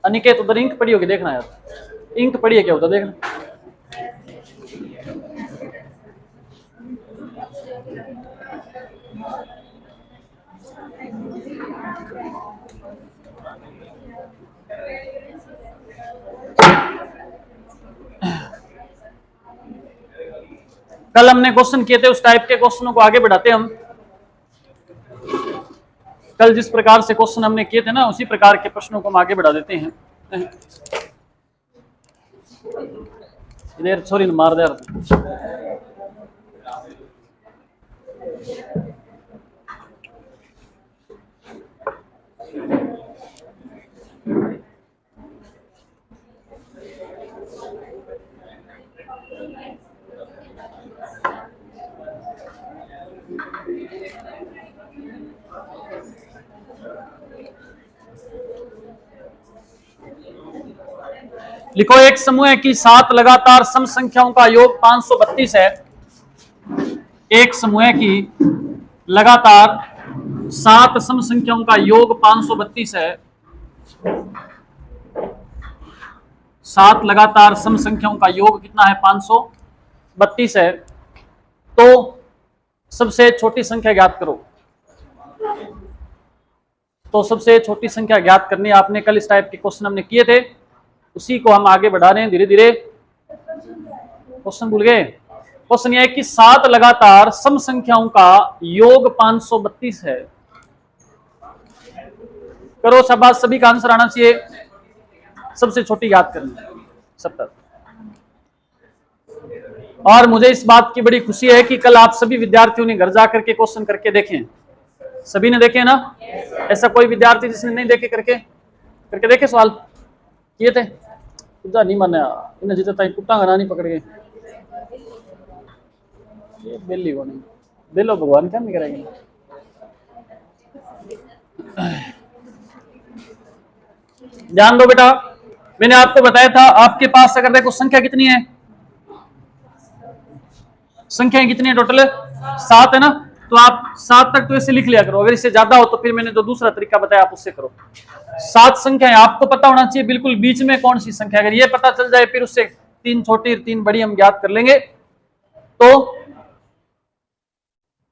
अनिकेत उधर इंक पड़ी होगी, देखना यार, इंक पड़ी है क्या उधर, देखना। कल हमने क्वेश्चन किए थे, उस टाइप के क्वेश्चनों को आगे बढ़ाते हम। कल जिस प्रकार से क्वेश्चन हमने किए थे ना, उसी प्रकार के प्रश्नों को हम आगे बढ़ा देते हैं। इधर सॉरी मार दे। लिखो, एक समूह की 7 लगातार सम संख्याओं का योग 532 है। एक समूह की लगातार 7 सम संख्याओं का योग 532 है। 7 लगातार सम संख्याओं का योग कितना है? 532 है। तो सबसे छोटी संख्या ज्ञात करो। तो सबसे छोटी संख्या ज्ञात करनी है आपने। कल इस टाइप के क्वेश्चन हमने किए थे, उसी को हम आगे बढ़ा रहे हैं धीरे धीरे। क्वेश्चन भूल गए? क्वेश्चन यह है कि 7 लगातार सम संख्याओं का योग 532 है। करो शाबाश, सभी का आंसर आना चाहिए। सबसे छोटी याद करनी है 70। और मुझे इस बात की बड़ी खुशी है कि कल आप सभी विद्यार्थियों ने घर जाकर के क्वेश्चन करके देखें। सभी ने देखे ना? ऐसा कोई विद्यार्थी जिसने नहीं देखे करके देखे? सवाल किए थे? नहीं माने इन्हें जितना कुत्ता गना नहीं पकड़ गए। ये बेली को नहीं बेलो, भगवान क्या नहीं करेंगे। ध्यान दो बेटा, मैंने आपको बताया था आपके पास अगर देखो संख्या कितनी है, संख्याएं कितनी है टोटल? 7 है ना? तो आप 7 तक तो ऐसे लिख लिया करो। अगर इससे ज्यादा हो तो फिर मैंने जो दूसरा तरीका बताया आप उससे करो। 7 संख्याएं आपको पता होना चाहिए बिल्कुल बीच में कौन सी संख्या। अगर ये पता चल जाए फिर उससे 3 छोटी 3 बड़ी हम ज्ञात कर लेंगे। तो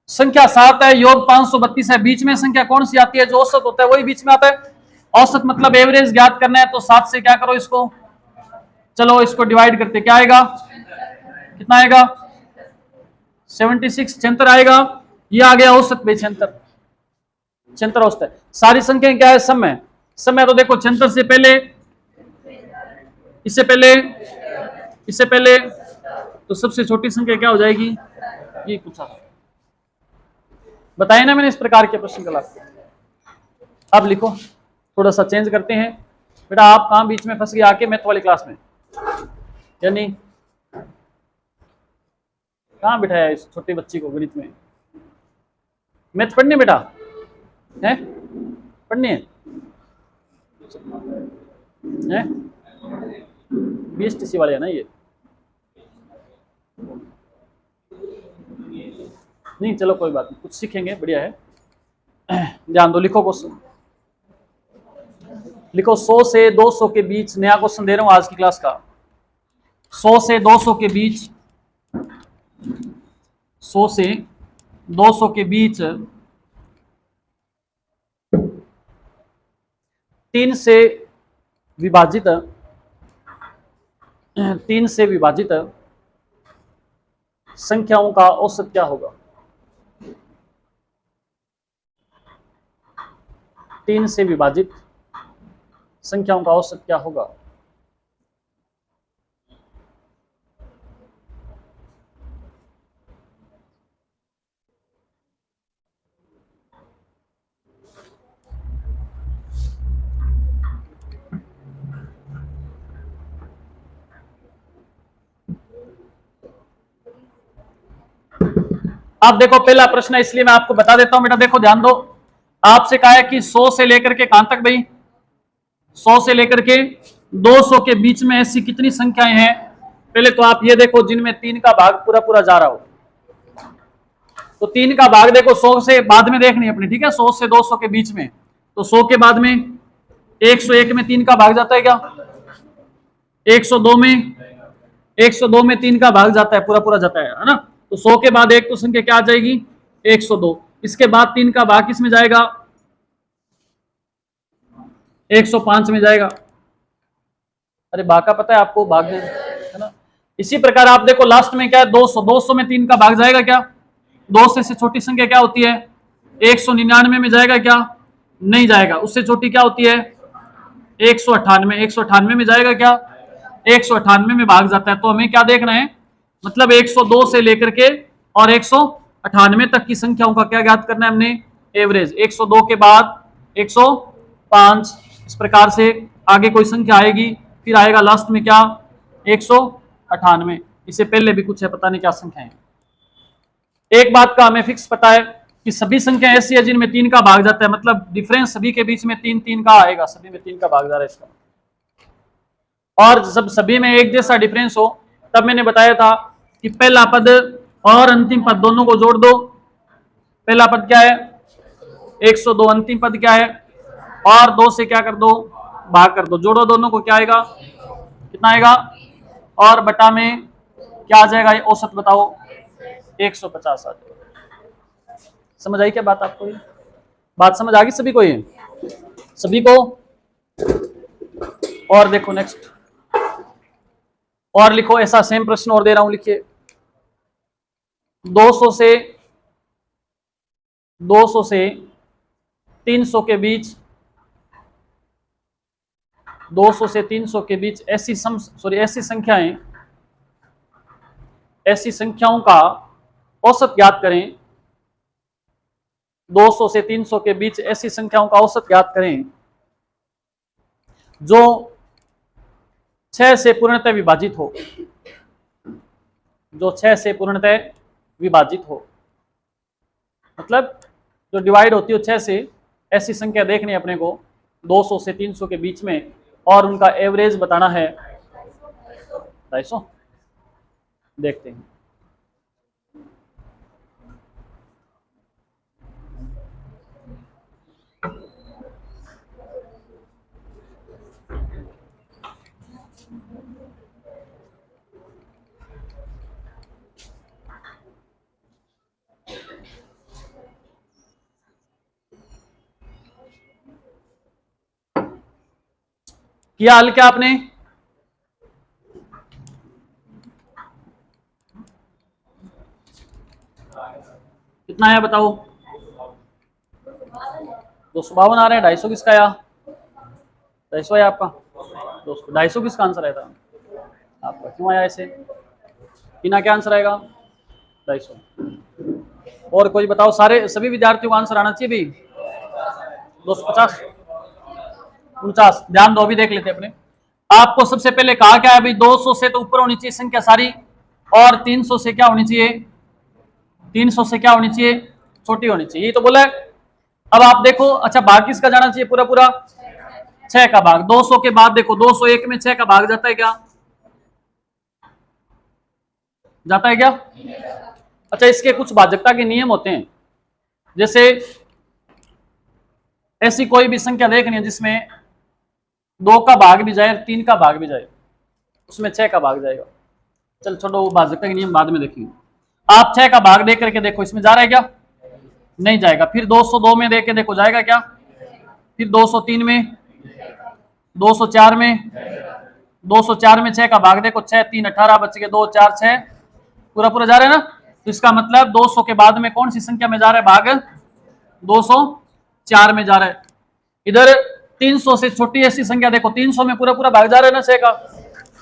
संख्या 7 है, योग 532 है। बीच में संख्या कौन सी आती है? जो औसत होता है वही बीच में आता है। औसत मतलब एवरेज ज्ञात करना है। तो 7 से क्या करो इसको, चलो इसको डिवाइड करते क्या आएगा? कितना आएगा? 76, 76 आएगा। ये आ गया औसत पे 76, 76 औसत है। सारी संख्याएं क्या है? सम है। सम है तो देखो 76 से पहले, इससे पहले, इससे पहले, तो सबसे छोटी संख्या क्या हो जाएगी? ये पूछा बताया ना मैंने इस प्रकार के प्रश्न कल आपको। अब लिखो, थोड़ा सा चेंज करते हैं। बेटा आप कहां बीच में फंस गए आके मैथ वाली क्लास में? यानी कहां बिठाया इस छोटी बच्ची को गणित में? मैथ पढ़नी बेटा है? पढ़नी है? बीएसटीसी वाले है ना ये? नहीं चलो कोई बात नहीं, कुछ सीखेंगे, बढ़िया है। ध्यान दो, लिखो क्वेश्चन। लिखो 100 से 200 के बीच, नया क्वेश्चन दे रहा हूं आज की क्लास का। 100 से 200 के बीच, 100 से 200 के बीच 3 से विभाजित, 3 से विभाजित संख्याओं का औसत क्या होगा? 3 से विभाजित संख्याओं का औसत क्या होगा? आप देखो पहला प्रश्न है, इसलिए मैं आपको बता देता हूं बेटा। देखो ध्यान दो, आपसे कहा है कि 100 से लेकर के कहां तक भाई? 100 से लेकर के 200 के बीच में ऐसी कितनी संख्याएं हैं? पहले तो आप ये देखो जिनमें 3 का भाग पूरा पूरा जा रहा हो। तो 3 का भाग देखो 100 से बाद में देखनी है अपनी, ठीक है? 100 से 200 के बीच में, तो 100 के बाद में 101 में 3 का भाग जाता है क्या? 102 में 3 का भाग जाता है, पूरा पूरा जाता है ना? तो 100 के बाद एक तो संख्या क्या आ जाएगी? 102। इसके बाद 3 का भाग किस में जाएगा? 105 में जाएगा। अरे भाग का पता है आपको, भाग है ना? इसी प्रकार आप देखो लास्ट में क्या है? 200 में 3 का भाग जाएगा क्या? 200 से छोटी संख्या क्या होती है? 199 में जाएगा क्या? नहीं जाएगा। उससे छोटी क्या होती है? 198। 198 में जाएगा क्या? 198 में भाग जाता है। तो हमें क्या देखना है? मतलब 102 से लेकर के और 198 तक की संख्याओं का क्या ज्ञात करना है हमने? एवरेज। 102 के बाद 105, इस प्रकार से आगे कोई संख्या आएगी, फिर आएगा लास्ट में क्या? 198। इससे पहले भी कुछ है, पता नहीं क्या संख्या है। एक बात का हमें फिक्स पता है कि सभी संख्या ऐसी है जिनमें 3 का भाग जाता है, मतलब डिफरेंस सभी के बीच में 3 का आएगा, सभी में 3 का भाग जा रहा है इसका। और जब सभी में एक जैसा डिफरेंस हो, तब मैंने बताया था कि पहला पद और अंतिम पद दोनों को जोड़ दो। पहला पद क्या है? 102। अंतिम पद क्या है? और 2 से क्या कर दो? भाग कर दो। जोड़ो दोनों को, क्या आएगा? कितना आएगा? और बटा में क्या आ जाएगा? औसत बताओ। 150 आ जाएगा। समझ आई क्या बात आपको? ये बात समझ आ गई सभी को? ये सभी को? और देखो नेक्स्ट, और लिखो। ऐसा सेम प्रश्न और दे रहा हूं, लिखिए। 200 से 300 के बीच, 200 से 300 के बीच ऐसी संख्याओं का औसत ज्ञात करें। 200 से 300 के बीच ऐसी संख्याओं का औसत ज्ञात करें जो 6 से पूर्णतः विभाजित हो। जो 6 से पूर्णतः विभाजित हो, मतलब जो डिवाइड होती हो 6 से, ऐसी संख्या देखनी है अपने को 200 से 300 के बीच में, और उनका एवरेज बताना है 250। देखते हैं। किया हल क्या आपने? कितना आया बताओ? 252 आ रहा है। 250 किसका आया? 250 आया आपका। 250 किसका आंसर आया था आपका? क्यों आया ऐसे? किना क्या आंसर आएगा? 250। और कोई बताओ? सभी विद्यार्थियों का आंसर आना चाहिए भाई। 250, 49। ध्यान दो, अभी देख लेते अपने। आपको सबसे पहले कहा क्या है भाई? 200 से तो ऊपर होनी चाहिए संख्या सारी, और 300 से क्या होनी चाहिए? 300 से क्या होनी चाहिए? छोटी होनी चाहिए। ये तो बोला है। अब आप देखो, अच्छा भाग किसका जाना चाहिए? पूरा पूरा 6 का भाग। 200 के बाद देखो 201 में 6 का भाग जाता है क्या? जाता है क्या? अच्छा, इसके कुछ भाजकता के नियम होते हैं। जैसे ऐसी कोई भी संख्या देखनी है जिसमें 2 का भाग भी जाए, 3 का भाग भी जाए, उसमें 6 का भाग जाएगा। चल छोड़ो, वो भाजकता के नियम बाद में देखेंगे। आप 6 का भाग दे करके देखो, इसमें जा रहा है क्या? नहीं जाएगा। फिर 202 में देख के देखो, जाएगा क्या? फिर 203 में, 204 में, 204 में 6 का भाग देखो, 6 3 18, बच के 2 4 6, पूरा पूरा जा रहा है ना? तो इसका मतलब 200 के बाद में कौन सी संख्या में जा रहा है भाग? 204 में जा रहा है। इधर 300 से छोटी ऐसी संख्या देखो, 300 में पूरा पूरा भाग जा रहा है ना 6 का,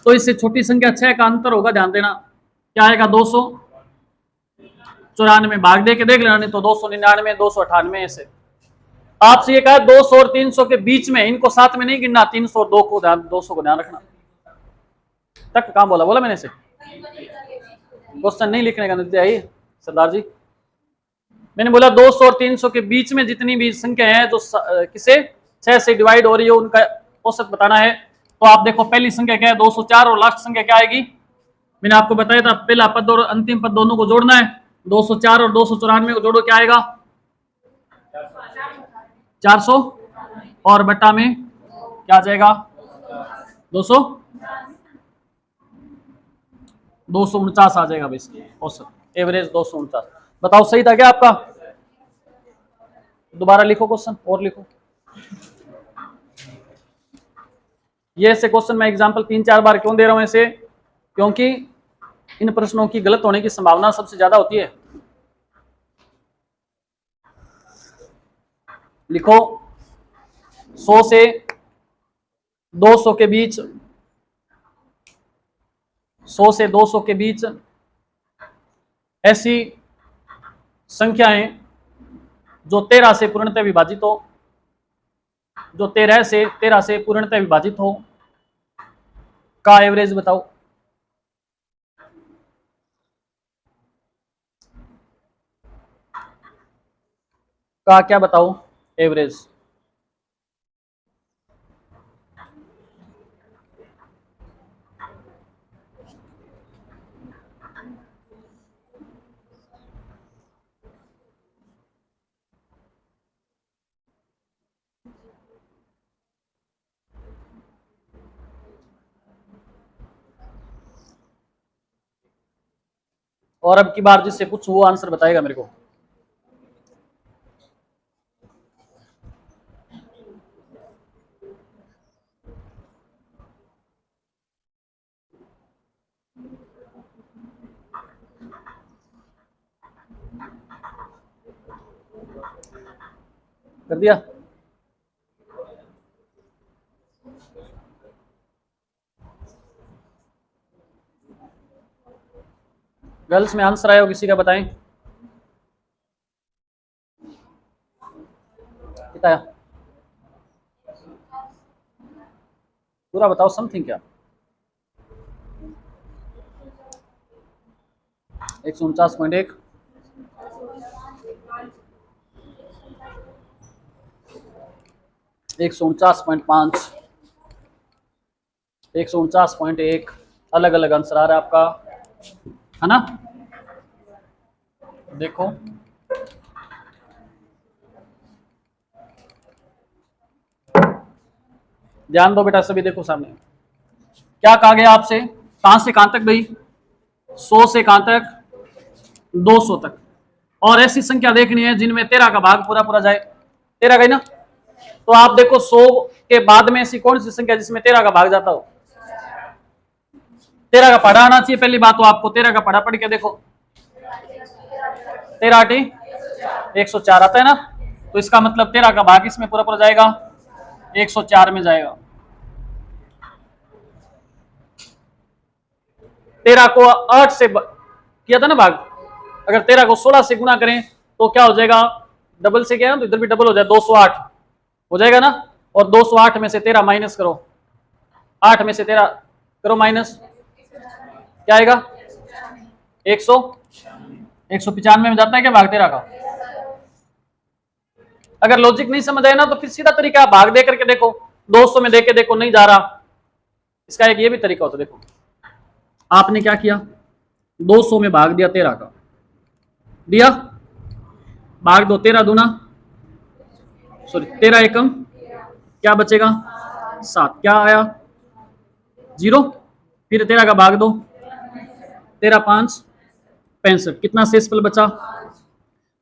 तो इससे छोटी संख्या 6 का अंतर होगा, ध्यान देना। क्या आएगा 294, भाग दे के देख लेना, नहीं तो 299, 298 ऐसे। आपसे ये कहा 200 और 300 के बीच में, इनको साथ में नहीं गिनना, 300 और 200 को ध्यान रखना। तक कहां बोला मैंने से क्वेश्चन नहीं लिखने का नतीजा है सरदार जी। मैंने बोला 200 और 300 के बीच में जितनी भी संख्या है जो किसे 6 से डिवाइड हो रही है, उनका औसत बताना है। तो आप देखो पहली संख्या क्या है 204, और लास्ट संख्या क्या आएगी, मैंने आपको बताया था पहला पद और अंतिम पद दोनों को जोड़ना है। 204 और 294 को जोड़ो, क्या आएगा 400, और बट्टा में क्या आ जाएगा 249 आ जाएगा भाई, औसत एवरेज 249। बताओ सही था क्या आपका? दोबारा लिखो क्वेश्चन और लिखो। ये ऐसे क्वेश्चन मैं एग्जांपल 3-4 बार क्यों दे रहा हूं ऐसे, क्योंकि इन प्रश्नों की गलत होने की संभावना सबसे ज्यादा होती है। लिखो 100 से 200 के बीच, 100 से 200 के बीच ऐसी संख्याएं जो 13 से पूर्णतः विभाजित हो, जो 13 से पूर्णतः विभाजित हो, का एवरेज बताओ। का क्या बताओ एवरेज? और अब की बार जिससे पूछूं वो आंसर बताएगा मेरे को। कर दिया? गर्ल्स में आंसर आया हो किसी का, बताएं कितना आया? पूरा बताओ समथिंग। क्या 149.1, 149.5, 149.1, अलग अलग आंसर आ रहा है आपका, है ना? देखो ध्यान दो बेटा सभी, देखो सामने क्या कहा गया आपसे, कहां से कहां तक भाई, 100 से कहां तक 200 तक, और ऐसी संख्या देखनी है जिनमें 13 का भाग पूरा पूरा जाए। 13 गई ना, तो आप देखो 100 के बाद में ऐसी कौन सी संख्या जिसमें 13 का भाग जाता हो? 13 का पढ़ा आना चाहिए पहली बात, तो आपको 13 का पढ़ा पढ़ के देखो, 13 8 104 आता है ना, तो इसका मतलब 13 का भाग इसमें पूरा पूरा जाएगा 104 में जाएगा। 13 को 8 से किया था ना भाग, अगर 13 को 16 से गुणा करें तो क्या हो जाएगा, डबल से क्या है तो इधर भी डबल हो जाए, 208 हो जाएगा ना। और 208 में से 13 माइनस करो, 8 में से 13 करो माइनस, क्या आएगा 195 में जाता है क्या भाग 13 का? अगर लॉजिक नहीं समझ आए ना तो फिर सीधा तरीका भाग दे करके देखो, 200 में दे के देखो नहीं जा रहा, इसका एक ये भी तरीका होता है। देखो आपने क्या किया, 200 में भाग दिया 13 का, दिया भाग दो 13 दूना, सॉरी 13 एकम, क्या बचेगा 7, क्या आया 0, फिर 13 का भाग दो, 13 5 65, कितना शेषफल बचा?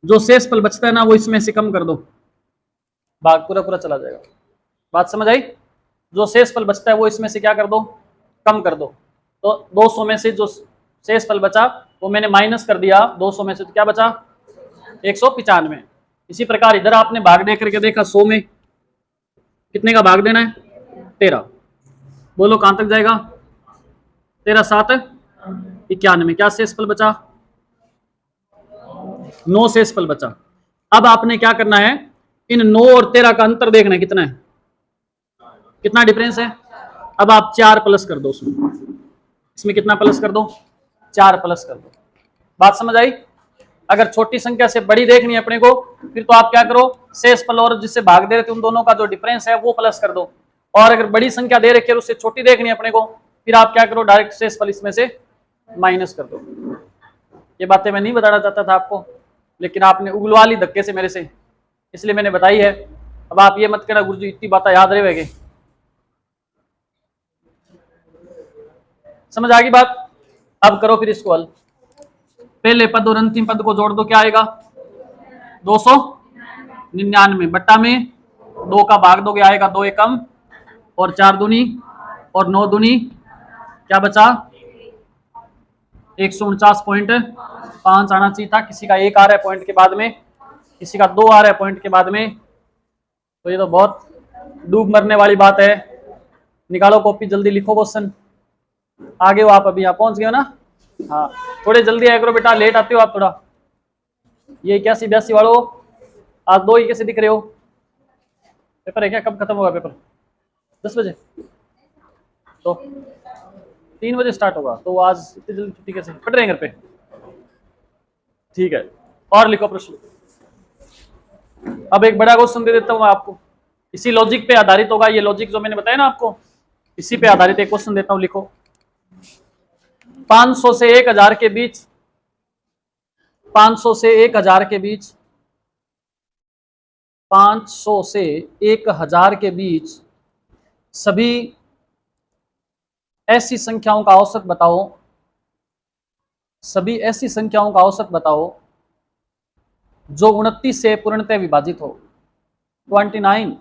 जो शेषफल बचता है ना वो इसमें से कम कर दो, भाग पूरा पूरा चला जाएगा। बात समझ आई? जो शेषफल बचता है वो इसमें से क्या कर दो, कम कर दो। तो 200 में से जो शेषफल बचा वो मैंने माइनस कर दिया, 200 में से तो क्या बचा 195। इसी प्रकार इधर आपने भाग दे करके देखा 100 में, कितने का भाग देना है? 13। बोलो कहां तक जाएगा? 13 7 91। क्या शेषफल बचा? 9 शेषफल बचा। अब आपने क्या करना है, इन 9 और 13 का अंतर देखना है कितना है, कितना डिफरेंस है। अब आप 4 प्लस कर दो उसमें, इसमें कितना प्लस कर दो? 4 प्लस कर दो। बात समझ आई? अगर छोटी संख्या से बड़ी देखनी है अपने को, फिर तो आप क्या करो, शेषफल और जिससे भाग दे रहे थे उन दोनों का जो डिफरेंस है वो प्लस कर दो। और अगर बड़ी संख्या दे रखी है उससे छोटी देखनी है अपने को, फिर आप क्या करो, डायरेक्ट शेषफल इसमें से माइनस कर दो। ये बातें मैं नहीं बताना चाहता था आपको, लेकिन आपने उगलवा ली धक्के से मेरे से, इसलिए मैंने बताई है। अब आप ये मत कहना गुरुजी इतनी बातें याद रहेगी। समझ आ गई बात? अब करो फिर इसको हल। पहले पद और अंतिम पद को जोड़ दो, क्या आएगा? 299 बट्टा में 2 का भाग दोगे आएगा 2 एकम, और 4 दूनी और 9 दूनी क्या बचा? 149.5 आना चाहिए था। किसी का 1 आ रहा है पॉइंट के बाद में, किसी का 2 आ रहा है पॉइंट के बाद में, तो ये तो बहुत डूब मरने वाली बात है। निकालो कॉपी, जल्दी लिखो क्वेश्चन। आगे हो आप, अभी यहाँ पहुंच गए हो ना? हाँ, थोड़े जल्दी आया करो बेटा, लेट आते हो आप थोड़ा। ये 81 82 वालों, आज 2 ही कैसे दिख रहे हो? पेपर है क्या? कब खत्म होगा पेपर? 10 बजे? तो 3 बजे स्टार्ट होगा, तो आज इतनी जल्दी छुट्टी कैसे? पढ़ रहे हैं घर पे? ठीक है, और लिखो प्रश्न। अब एक बड़ा क्वेश्चन दे देता हूँ मैं आपको, इसी लॉजिक पे आधारित होगा। ये लॉजिक जो मैंने बताया ना आपको, इसी पे आधारित एक क्वेश्चन देता हूँ, लिखो। 500 से 1000 के बीच, 500 से 1000 के बीच, 500 से 1000 के बीच सभी ऐसी संख्याओं का औसत बताओ, सभी ऐसी संख्याओं का औसत बताओ जो 29 से पूर्णतः विभाजित हो, 29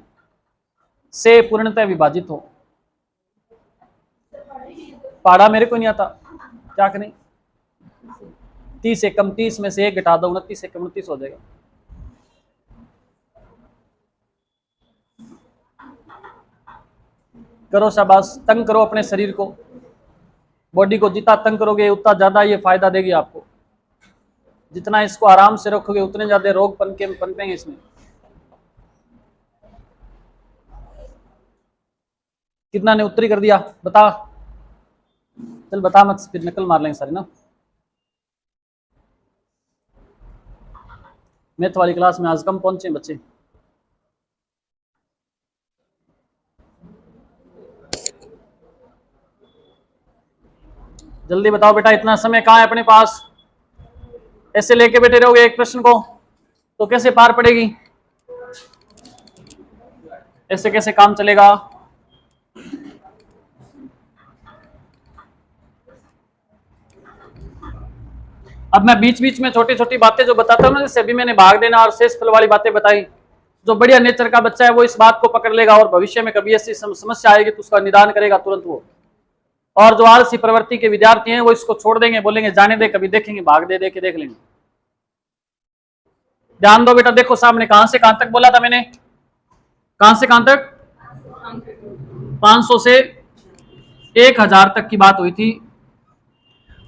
से पूर्णतः विभाजित हो। पढ़ा मेरे को नहीं आता, क्या करें? 30 एकम, 30 में से 1 घटा दो, 29 एकम 29 हो जाएगा। करो शाबाश, तंग करो अपने शरीर को, बॉडी को जितना तंग करोगे उतना ज्यादा ये फायदा देगी आपको। जितना इसको आराम से रखोगे उतने ज्यादा रोग पनपेंगे इसमें। कितना ने उत्तरी कर दिया बता? चल बता मत, फिर नकल मार लेंगे सारी ना। मैथ वाली क्लास में आज कम पहुंचे बच्चे। जल्दी बताओ बेटा, इतना समय कहाँ है अपने पास? ऐसे लेके बैठे रहोगे एक प्रश्न को तो कैसे पार पड़ेगी? ऐसे कैसे काम चलेगा? अब मैं बीच बीच में छोटी छोटी बातें जो बताता हूँ ना, जैसे अभी मैंने भाग देना और शेषफल वाली बातें बताई, जो बढ़िया नेचर का बच्चा है वो इस बात को पकड़ लेगा और भविष्य में कभी ऐसी समस्या आएगी तो उसका निदान करेगा तुरंत वो। और जो आलसी प्रवृत्ति के विद्यार्थी हैं वो इसको छोड़ देंगे, बोलेंगे जाने दे, कभी देखेंगे, भाग दे दे के देख लेंगे। ध्यान दो बेटा, देखो सामने कहां से कहां तक बोला था मैंने? कहां से कहां तक? 500 से 1000 तक की बात हुई थी।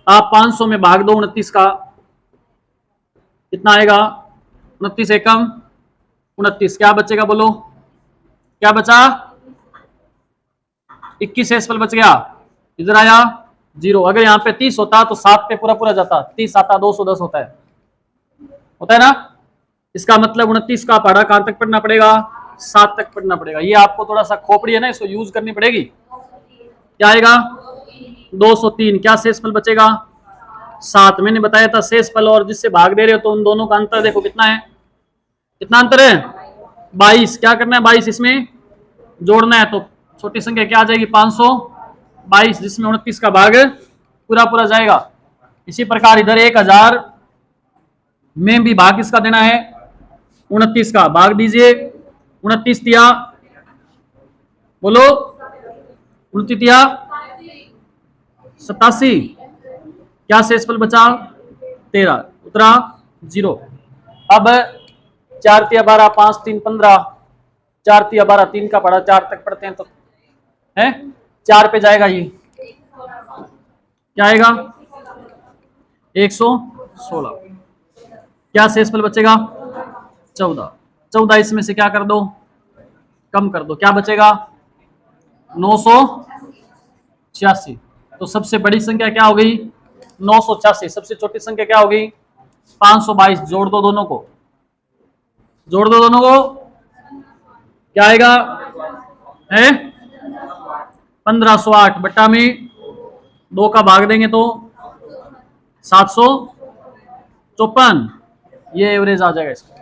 आप 500 में भाग दो 29 का, कितना आएगा? 29 एकम 29, क्या बचेगा बोलो? क्या बचा? 21 शेषफल बच गया। इधर आया 0। अगर यहाँ पे 30 होता तो 7 पे पूरा पूरा जाता, 30 आता 210 होता है ना? इसका मतलब 29 का पढ़ा कहां तक पढ़ना पड़ेगा? 7 तक पढ़ना पड़ेगा। ये आपको थोड़ा सा खोपड़ी है ना, इसको यूज करनी पड़ेगी। क्या आएगा? 203। क्या शेषफल बचेगा? 7। मैंने बताया था शेषफल और जिससे भाग दे रहे हो तो उन दोनों का अंतर देखो कितना है, कितना अंतर है? 22। क्या करना है? 22 इसमें जोड़ना है, तो छोटी संख्या क्या आ जाएगी? 522, जिसमें 29 का भाग पूरा पूरा जाएगा। इसी प्रकार इधर 1000 में भी भाग किसका देना है? 29 का भाग दीजिए। 29 दिया, बोलो 29 दिया 87। क्या शेषफल बचा? 13, उतरा 0। अब 4 तिया 12, 5 3 15, 4 तिया 12, 3 का पढ़ा, 4 तक पढ़ते हैं तो है 4 पे जाएगा, ये क्या आएगा 116। क्या शेषफल बचेगा 14। 14 इसमें से क्या कर दो, कम कर दो, क्या बचेगा 986। तो सबसे बड़ी संख्या क्या हो गई 986, सबसे छोटी संख्या क्या हो गई 522। जोड़ दो दोनों को, जोड़ दो दोनों को, क्या आएगा है 1508 बट्टा में 2 का भाग देंगे तो 754। ये एवरेज आ जाएगा इसका।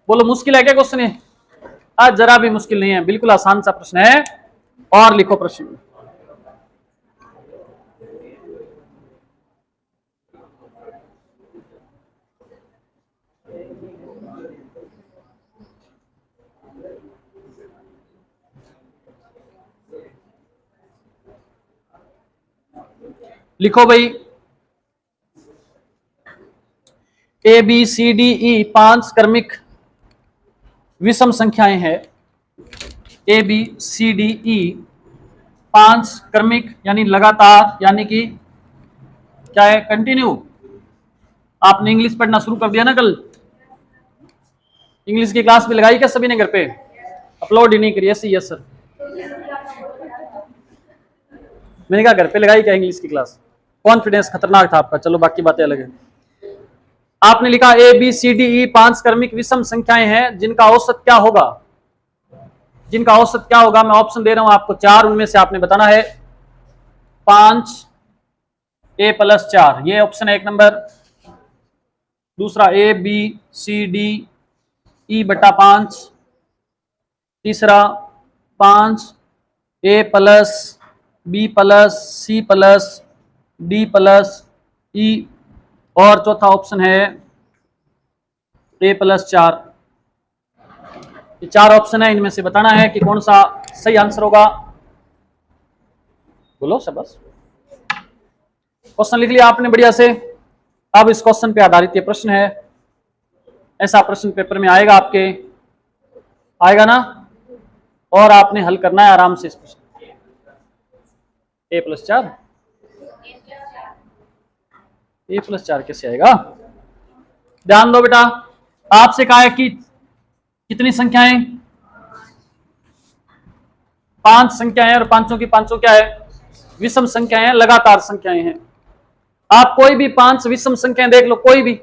बोलो मुश्किल है क्या क्वेश्चन है? आज जरा भी मुश्किल नहीं है, बिल्कुल आसान सा प्रश्न है। और लिखो प्रश्न। लिखो भाई, A B C D E 5 क्रमिक विषम संख्याएं हैं। A B C D E 5 क्रमिक यानी लगातार, यानी कि क्या है कंटिन्यू। आपने इंग्लिश पढ़ना शुरू कर दिया ना कल, इंग्लिश की क्लास भी लगाई क्या सभी ने घर पे? अपलोड ही नहीं करी ऐसी? यस सर, मैंने कहा घर पे लगाई क्या इंग्लिश की क्लास? कॉन्फिडेंस खतरनाक था आपका, चलो बाकी बातें अलग है। आपने लिखा A B C D E 5 क्रमिक विषम संख्याएं हैं जिनका औसत क्या होगा। जिनका औसत क्या होगा, मैं ऑप्शन दे रहा हूं आपको 4, उनमें से आपने बताना है 5 ए प्लस 4, ये ऑप्शन है 1 नंबर। दूसरा A B C D E बटा 5। तीसरा 5 A plus B plus C plus D plus E. और चौथा ऑप्शन है ए प्लस 4। ये 4 ऑप्शन है, इनमें से बताना है कि कौन सा सही आंसर होगा। बोलो शाबाश। क्वेश्चन लिख लिया आपने बढ़िया से। अब इस क्वेश्चन पे आधारित ये प्रश्न है, ऐसा प्रश्न पेपर में आएगा आपके, आएगा ना, और आपने हल करना है आराम से इस प्रश्न। ए प्लस 4, ए प्लस 4 कैसे आएगा? ध्यान दो बेटा, आपसे कहा है कि कितनी संख्याएं, 5 संख्याएं, और पांचों की पांचों क्या है विषम संख्याएं, लगातार संख्याएं हैं। आप कोई भी 5 विषम संख्याएं देख लो, कोई भी।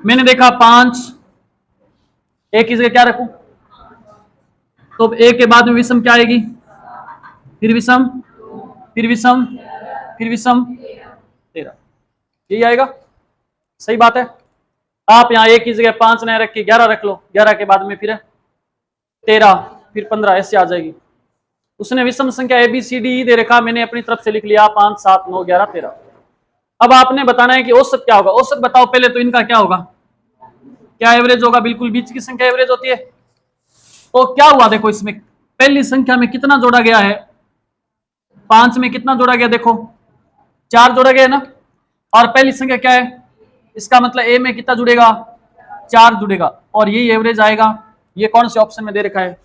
मैंने देखा 5, एक की जगह क्या रखूं, तो एक के बाद में विषम क्या आएगी, फिर विषम, फिर विषम, फिर विषम 13, यही आएगा। सही बात है। आप यहां एक की जगह 5 नए रख के 11 रख लो, 11 के बाद में फिर 13, फिर 15, ऐसे आ जाएगी। उसने विषम संख्या A B C D E दे रखा, मैंने अपनी तरफ से लिख लिया 5 7 9 11 13। अब आपने बताना है कि औसत क्या होगा। औसत बताओ पहले तो, इनका क्या होगा, क्या एवरेज होगा? बिल्कुल बीच की संख्या एवरेज होती है। तो क्या हुआ देखो, इसमें पहली संख्या में कितना जोड़ा गया है, 5 में कितना जोड़ा गया देखो, 4 जोड़ा गया है ना। और पहली संख्या क्या है, इसका मतलब ए में कितना जुड़ेगा, 4 जुड़ेगा, और यही एवरेज आएगा। ये कौन से ऑप्शन में दे रखा है,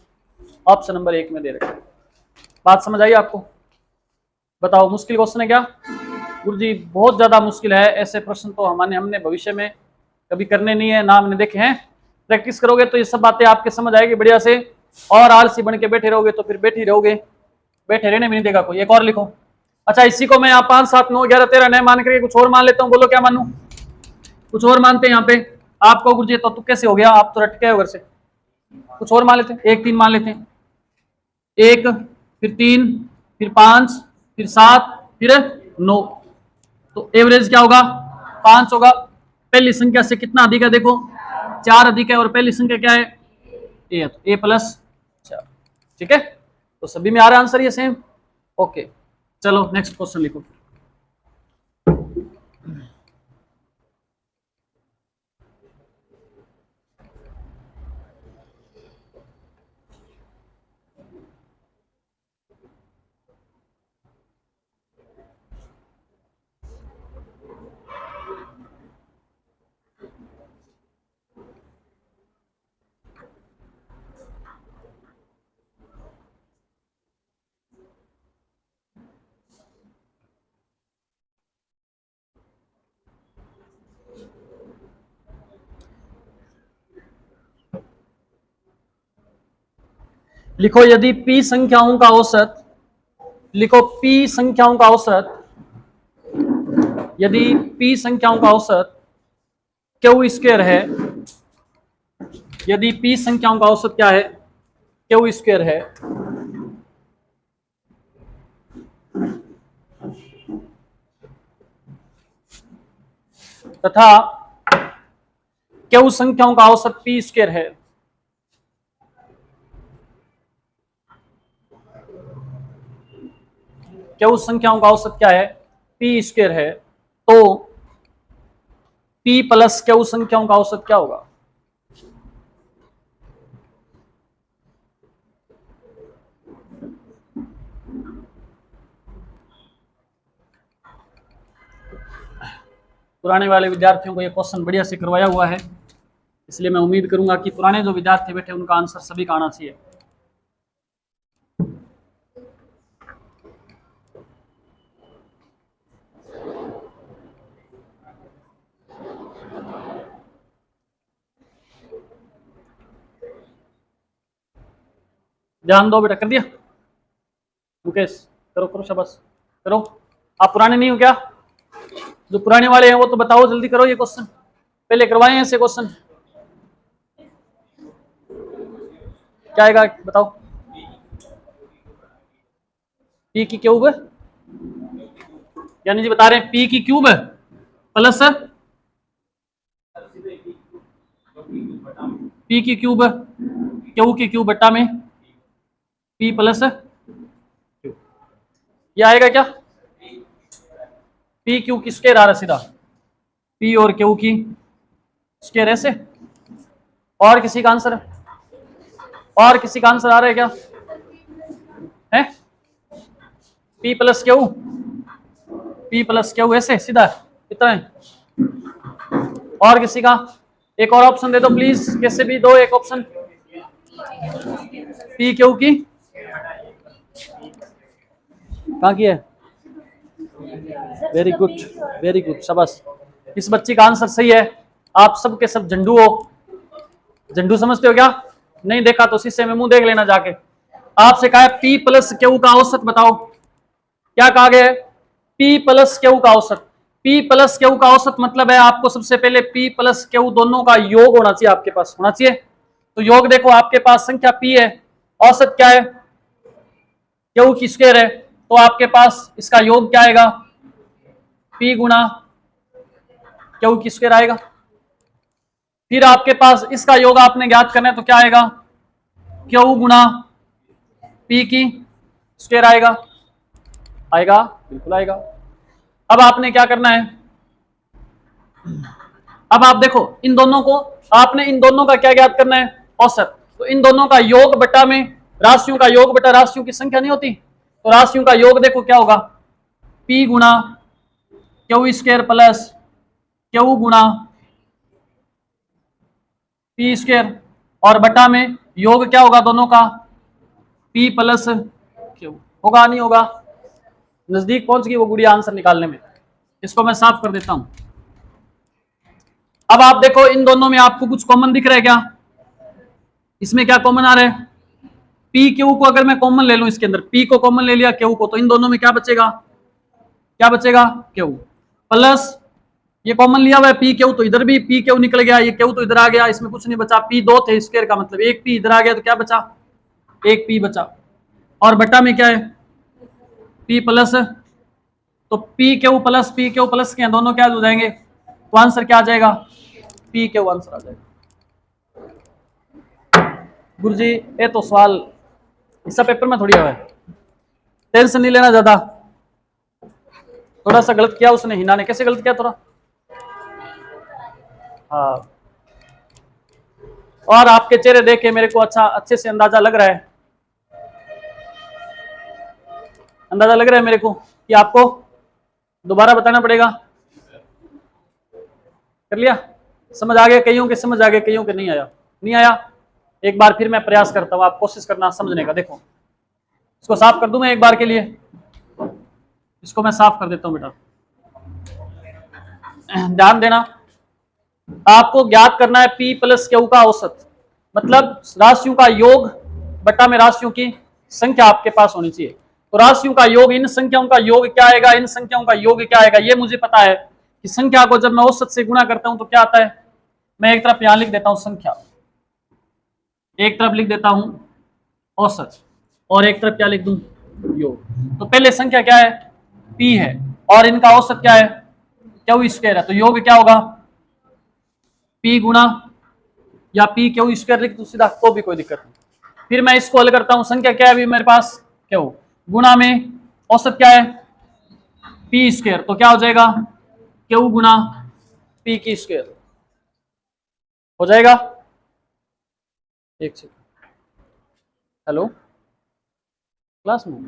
ऑप्शन नंबर 1 में दे रखा है। बात समझ आई आपको? बताओ मुश्किल क्वेश्चन है क्या? गुरुजी बहुत ज्यादा मुश्किल है, ऐसे प्रश्न तो हमने भविष्य में कभी करने नहीं है, ना हमने देखे हैं। प्रैक्टिस करोगे तो ये सब बातें आपके समझ आएगी बढ़िया से। और आलसी बन के बैठे रहोगे तो फिर बैठे रहोगे, बैठे रहने भी नहीं देगा कोई। एक और लिखो। अच्छा, इसी को मैं यहाँ 5 7 9 11 13 नहीं मान करके कुछ और मान लेता हूँ। बोलो क्या मानू? कुछ और मानते हैं यहाँ पे। आपको गुरुजी तो कैसे हो गया, आप तो रट के घर से। कुछ और मान लेते हैं, 1 3 मान लेते हैं। 1, फिर 3, फिर 5, फिर 7, फिर 9। तो एवरेज क्या होगा, 5 होगा। पहली संख्या से कितना अधिक है देखो, 4 अधिक है, और पहली संख्या क्या है ए, तो ए प्लस 4। ठीक है, तो सभी में आ रहा है आंसर ये सेम। ओके, चलो नेक्स्ट क्वेश्चन लिखो। लिखो यदि p संख्याओं का औसत, लिखो p संख्याओं का औसत, यदि p संख्याओं का औसत क्यू स्क्वायर है, यदि p संख्याओं का औसत क्या है, क्यू स्क्वायर है, तथा क्यू संख्याओं का औसत p स्क्वायर है, क्यू संख्याओं का औसत क्या है, p स्क्वायर है, तो p प्लस क्यू संख्याओं का औसत क्या होगा? पुराने वाले विद्यार्थियों को ये क्वेश्चन बढ़िया से करवाया हुआ है, इसलिए मैं उम्मीद करूंगा कि पुराने जो विद्यार्थी बैठे उनका आंसर सभी का आना चाहिए। ध्यान दो बेटा, कर दिया मुकेश? करो करो, शाबाश करो। आप पुराने नहीं हो क्या? जो पुराने वाले हैं वो तो बताओ, जल्दी करो ये क्वेश्चन, पहले करवाए ऐसे क्वेश्चन। क्या आएगा बताओ? पी की क्यूब, यानी जी बता रहे हैं पी की क्यूब प्लस पी की क्यूब क्यू की क्यूब बट्टा में पी प्लस क्यू, ये आएगा क्या? पी क्यू की स्क्वायर आ रहा सीधा, पी और क्यू की स्क्वायर ऐसे। और किसी का आंसर, और किसी का आंसर आ रहा है क्या? है P plus Q, P plus Q ऐसे सीधा, इतना है। और किसी का? एक और ऑप्शन दे दो प्लीज, कैसे भी दो एक ऑप्शन। पी क्यू की कहाँ की है? वेरी गुड, वेरी गुड, शाबाश। इस बच्ची का आंसर सही है। आप सब के सब झंडू हो, झंडू समझते हो क्या? नहीं देखा तो शीशे में मुंह देख लेना जाके। आपसे कहा है पी प्लस क्यू का औसत बताओ, क्या कहा गया है? पी प्लस क्यू का औसत। पी प्लस क्यू का औसत मतलब है आपको सबसे पहले पी प्लस क्यू दोनों का योग होना चाहिए, आपके पास होना चाहिए। तो योग देखो, आपके पास संख्या पी है, औसत क्या है? क्यू की स्क्वायर है, तो आपके पास इसका योग क्या आएगा? पी गुणा क्यू की स्क्वायर आएगा। फिर आपके पास इसका योग आपने ज्ञात करना है, तो क्या आएगा? क्यू गुणा पी की स्क्वायर आएगा। आएगा, बिल्कुल आएगा। अब आपने क्या करना है? अब आप देखो इन दोनों को, आपने इन दोनों का क्या ज्ञात करना है? औसत। तो इन दोनों का योग बटा में राशियों का योग बटा राशियों की संख्या नहीं होती, तो राशियों का योग देखो क्या होगा? पी गुणा क्यू स्क्वायर प्लस क्यू गुणा पी स्क्वायर, और बटा में योग क्या होगा दोनों का? P plus Q. होगा नहीं होगा? नजदीक पहुंच गई वो गुड़िया आंसर निकालने में। इसको मैं साफ कर देता हूं। अब आप देखो इन दोनों में आपको कुछ कॉमन दिख रहा है क्या? इसमें क्या कॉमन आ रहा है? पी क्यू को अगर मैं कॉमन ले लूं, इसके अंदर पी को कॉमन ले लिया क्यू को, तो इन दोनों में क्या बचेगा? क्या बचेगा? क्यू प्लस ये कॉमन लिया हुआ है पी क्यू, तो इधर भी पी क्यू निकल गया, ये क्यू तो इधर आ गया, इसमें कुछ नहीं बचा। पी दो थे स्क्वायर का मतलब एक पी इधर आ गया, तो क्या बचा? एक पी बचा। और बटा में क्या है? पी प्लस, तो पी क्यू प्लस के दोनों क्या हो जाएंगे? तो आंसर क्या आ जाएगा? पी क्यू आंसर आ जाएगा। गुरुजी ये तो सवाल इस पेपर में थोड़ी है, टेंशन नहीं लेना ज्यादा। थोड़ा सा गलत किया उसने, हिना ने। कैसे गलत किया थोड़ा? हाँ, और आपके चेहरे देख के मेरे को अच्छे से अंदाजा लग रहा है, अंदाजा लग रहा है मेरे को कि आपको दोबारा बताना पड़ेगा। कर लिया? समझ आ गया? कईयों के समझ आ गया, कईयों के नहीं आया। नहीं आया? एक बार फिर मैं प्रयास करता हूं, आप कोशिश करना समझने का। देखो इसको साफ कर दूं मैं एक बार के लिए, इसको मैं साफ कर देता हूं बेटा, ध्यान देना। आपको ज्ञात करना है पी प्लस क्यू का औसत, मतलब राशियों का योग बटा में राशियों की संख्या आपके पास होनी चाहिए। तो राशियों का योग, इन संख्याओं का योग क्या आएगा, इन संख्याओं का योग क्या आएगा, ये मुझे पता है कि संख्या को जब मैं औसत से गुणा करता हूं तो क्या आता है। मैं एक तरफ यहां लिख देता हूं संख्या, एक तरफ लिख देता हूं औसत, और एक तरफ क्या लिख दूं, योग। तो पहले संख्या क्या है, पी है, और इनका औसत क्या है, क्यू स्क्वायर है। तो योग क्या होगा, पी गुणा, या पी क्यू स्क्वायर लिख दूं सीधा तो भी कोई दिक्कत नहीं। फिर मैं इसको हल करता हूं, संख्या क्या है अभी मेरे पास, क्यू, गुणा में औसत क्या है, पी स्क्वायर। तो क्या हो जाएगा, क्यू गुणा पी की स्क्वायर हो जाएगा। एक सेकंड, हेलो क्लास में,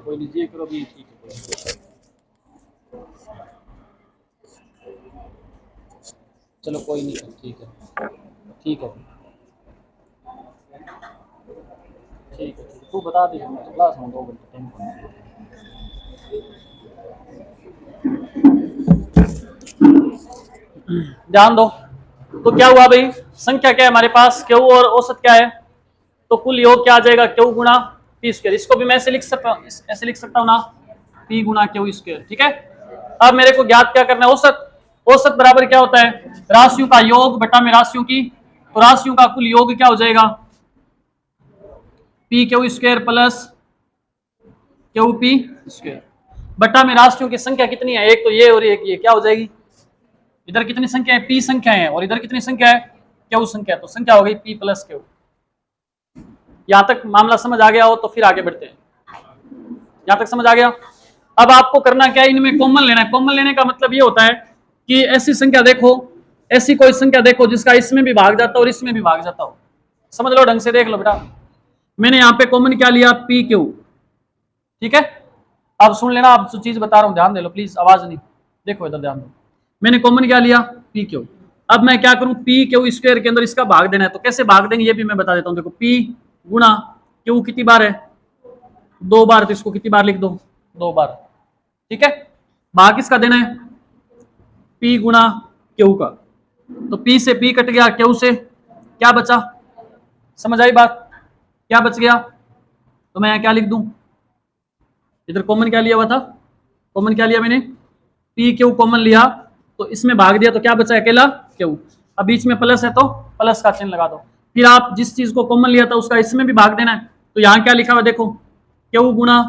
कोई लीजिए करो अभी, ठीक है, चलो कोई नहीं, ठीक है, ठीक है, ठीक है, तू बता दे, तो क्लास में 2 घंटे टाइम। ध्यान दो, तो क्या हुआ भाई, संख्या क्या है हमारे पास, क्यू, और औसत क्या है, तो कुल योग क्या आ जाएगा, क्यू गुणा पी स्क्वायर। इसको भी मैं ऐसे लिख सकता हूँ, ऐसे लिख सकता हूँ ना, पी गुणा क्यू स्क्वायर, ठीक है। अब मेरे को ज्ञात क्या करना है, औसत। औसत बराबर क्या होता है, राशियों का योग बटा में राशियों की, तो राशियों का कुल योग क्या हो जाएगा, P Q square plus Q P square, बटा में राशियों की संख्या कितनी है, एक तो ये और एक ये, क्या हो जाएगी, इधर कितनी संख्या है, पी संख्या है, और इधर कितनी संख्या है, क्यू संख्या, तो संख्या हो गई पी प्लस क्यू। यहां तक मामला समझ आ गया हो तो फिर आगे बढ़ते हैं, यहां तक समझ आ गया। अब आपको करना क्या है, इनमें कॉमन लेना है। कॉमन लेने का मतलब ये होता है कि ऐसी संख्या देखो, ऐसी कोई संख्या देखो जिसका इसमें भी भाग जाता हो और इसमें भी भाग जाता हो, समझ लो, ढंग से देख लो बेटा। मैंने यहाँ पे कॉमन क्या लिया, पी क्यू, ठीक है। अब सुन लेना, आप जो चीज बता रहा हूं ध्यान दे लो प्लीज, आवाज नहीं, देखो इधर ध्यान दो। मैंने कॉमन क्या लिया, पी क्यू। अब मैं क्या करूं, पी क्यू स्क्वायर के अंदर इसका भाग देना है, तो कैसे भाग देंगे ये भी मैं बता देता हूं। देखो पी गुणा क्यू कितनी बार है, 2 बार, तो इसको कितनी बार लिख दो, 2 बार, ठीक है। भाग किसका देना है, पी गुणा क्यू का, तो पी से पी कट गया, क्यू से क्या बचा, समझ आई बात, क्या बच गया, तो मैं क्या लिख दूं, इधर कॉमन क्या लिया हुआ था, कॉमन क्या लिया मैंने, पी क्यू कॉमन लिया, तो इसमें भाग दिया तो क्या बचा, अकेला क्यू। अब बीच में प्लस है तो प्लस का चिन्ह लगा दो। फिर आप जिस चीज को कॉमन लिया था उसका इसमें भी भाग देना है, तो यहाँ क्या लिखा हुआ है देखो, क्यू गुणा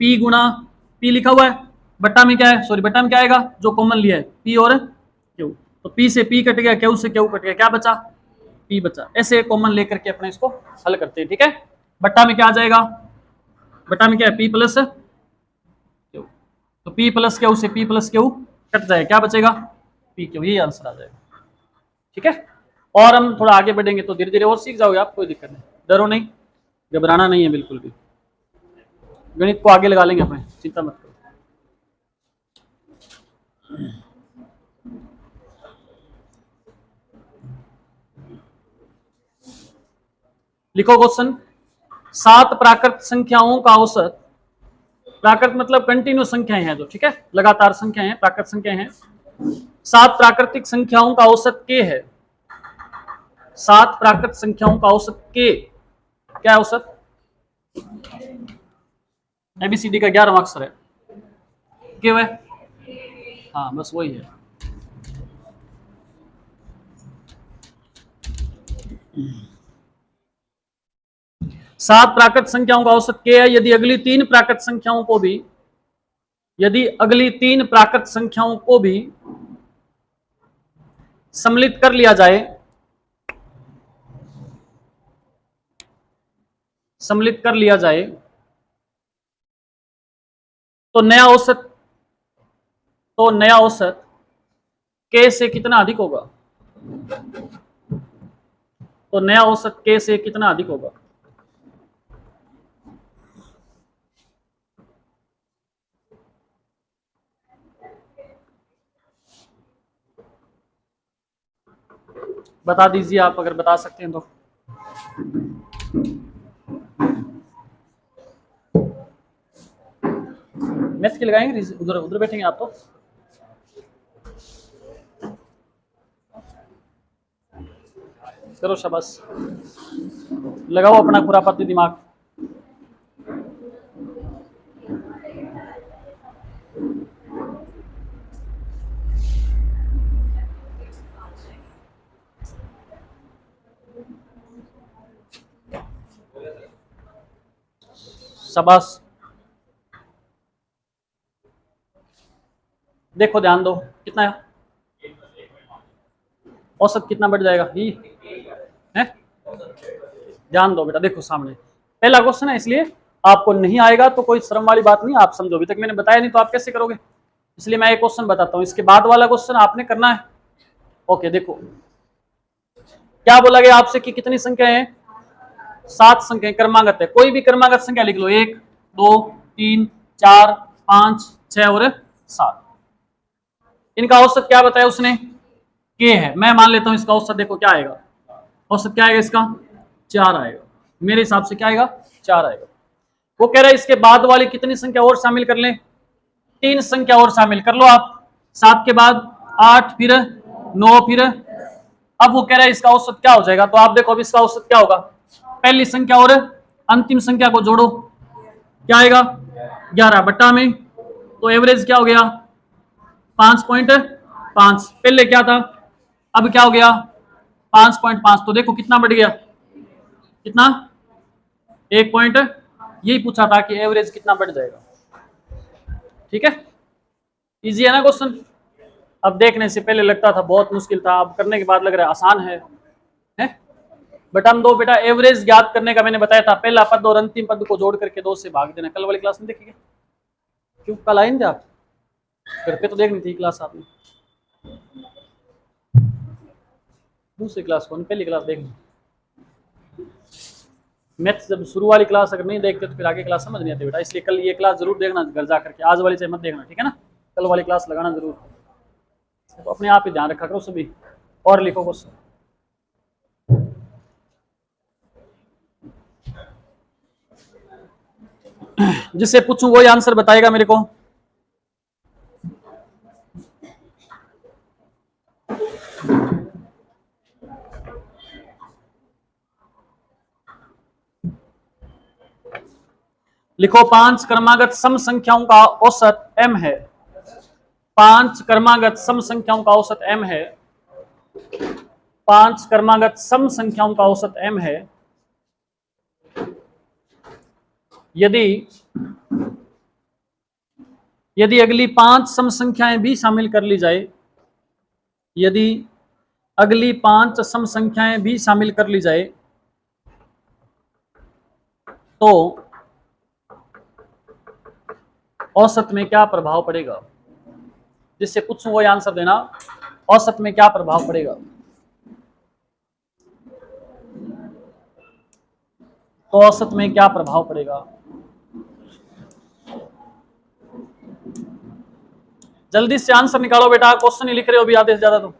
पी लिखा हुआ है, बट्टा में क्या है, सॉरी बट्टा में क्या आएगा, जो कॉमन लिया है पी और क्यू, तो पी से पी कट गया, क्यू से क्यू कट गया, क्या बचा, पी बचा। ऐसे कॉमन लेकर के अपने इसको हल करते हैं, ठीक है। बट्टा में क्या आ जाएगा, बट्टा में क्या है, पी प्लस क्यू, तो पी प्लस क्यू से पी प्लस क्यू कट जाएगा, क्या बचेगा, पी क्यू, ये आंसर आ जाएगा, ठीक है। और हम थोड़ा आगे बढ़ेंगे तो धीरे धीरे और सीख जाओगे आप, कोई दिक्कत नहीं, डरो नहीं, घबराना नहीं है बिल्कुल भी, गणित को आगे लगा लेंगे अपने, चिंता मत करो। लिखो क्वेश्चन, 7 प्राकृत संख्याओं का औसत, प्राकृत मतलब कंटिन्यू संख्याएं हैं जो, ठीक है, लगातार संख्याएं हैं, प्राकृत संख्याएं हैं। 7 प्राकृतिक संख्याओं का औसत के है, 7 प्राकृत संख्याओं का औसत के, क्या है औसत, एबीसीडी का 11वां अक्षर है, क्यों है, हाँ बस वही है। सात प्राकृत संख्याओं का औसत के है, यदि अगली 3 प्राकृत संख्याओं को भी, यदि अगली 3 प्राकृत संख्याओं को भी सम्मिलित कर लिया जाए, सम्मिलित कर लिया जाए, तो नया औसत, के से कितना अधिक होगा, तो नया औसत के से कितना अधिक होगा? बता दीजिए आप, अगर बता सकते हैं तो। मैथ के लगाएंगे, उधर उधर बैठेंगे आप तो। करो शाबाश, लगाओ अपना खुरापाती दिमाग। शाबाश, देखो ध्यान दो, कितना है औसत, कितना बढ़ जाएगा ये है? ध्यान दो बेटा, देखो सामने पहला क्वेश्चन है, इसलिए आपको नहीं आएगा तो कोई शर्म वाली बात नहीं, आप समझो। अभी तक मैंने बताया नहीं तो आप कैसे करोगे, इसलिए मैं एक क्वेश्चन बताता हूँ, इसके बाद वाला क्वेश्चन आपने करना है। ओके, देखो क्या बोला गया आपसे कि कितनी संख्या है? 7 संख्या क्रमागत है। कोई भी क्रमागत संख्या लिख लो, 1 2 3 4 5 6 और 7। इनका औसत क्या बताया उसने? के है। मैं मान लेता हूं इसका औसत, देखो क्या आएगा, औसत क्या आएगा इसका? 4 आएगा। मेरे हिसाब से क्या आएगा? 4 आएगा। वो कह रहा है इसके बाद वाली कितनी संख्या और शामिल कर लें? 3 संख्या और शामिल कर लो आप। 7 के बाद 8, फिर 9, फिर अब वो कह रहा है इसका औसत क्या हो जाएगा? तो आप देखो अब इसका औसत क्या होगा, पहली संख्या और अंतिम संख्या को जोड़ो, क्या आएगा? 11 बट्टा में, तो एवरेज क्या हो गया? 5.5। पहले क्या था, अब क्या हो गया? 5.5। तो देखो कितना बढ़ गया, कितना? 1 पॉइंट। यही पूछा था कि एवरेज कितना बढ़ जाएगा। ठीक है, इजी है ना क्वेश्चन? अब देखने से पहले लगता था बहुत मुश्किल था, अब करने के बाद लग रहा है आसान है? बट हम दो बेटा एवरेज ज्ञात करने का मैंने बताया था, पहला पद और अंतिम पद को जोड़ करके 2 से भाग देना। कल वाली क्लास में देखेंगे, क्यों कल आए थे आप? घर पे तो देखनी थी क्लास आपने, दूसरी क्लास कौन, पहली क्लास देखनी। मैथ जब शुरू वाली क्लास अगर नहीं देखते तो फिर आगे क्लास समझ नहीं आती बेटा, इसलिए कल ये क्लास जरूर देखना घर जा करके, आज वाली से मत देखना, ठीक है ना? कल वाली क्लास लगाना जरूर। तो अपने आप ही ध्यान रखा करो सभी, और लिखो क्वेश्चन। जिससे पूछूं वही आंसर बताएगा मेरे को। लिखो 5 क्रमागत सम संख्याओं का औसत m है। 5 क्रमागत सम संख्याओं का औसत m है। 5 क्रमागत सम संख्याओं का औसत m है। यदि अगली 5 सम संख्याएं भी शामिल कर ली जाए, यदि अगली 5 सम संख्याएं भी शामिल कर ली जाए तो औसत में क्या प्रभाव पड़ेगा? जिससे पूछूं वही आंसर देना, औसत में क्या प्रभाव पड़ेगा? तो औसत में क्या प्रभाव पड़ेगा? जल्दी से आंसर निकालो बेटा, क्वेश्चन ही लिख रहे हो अभी आधे से ज्यादा तो।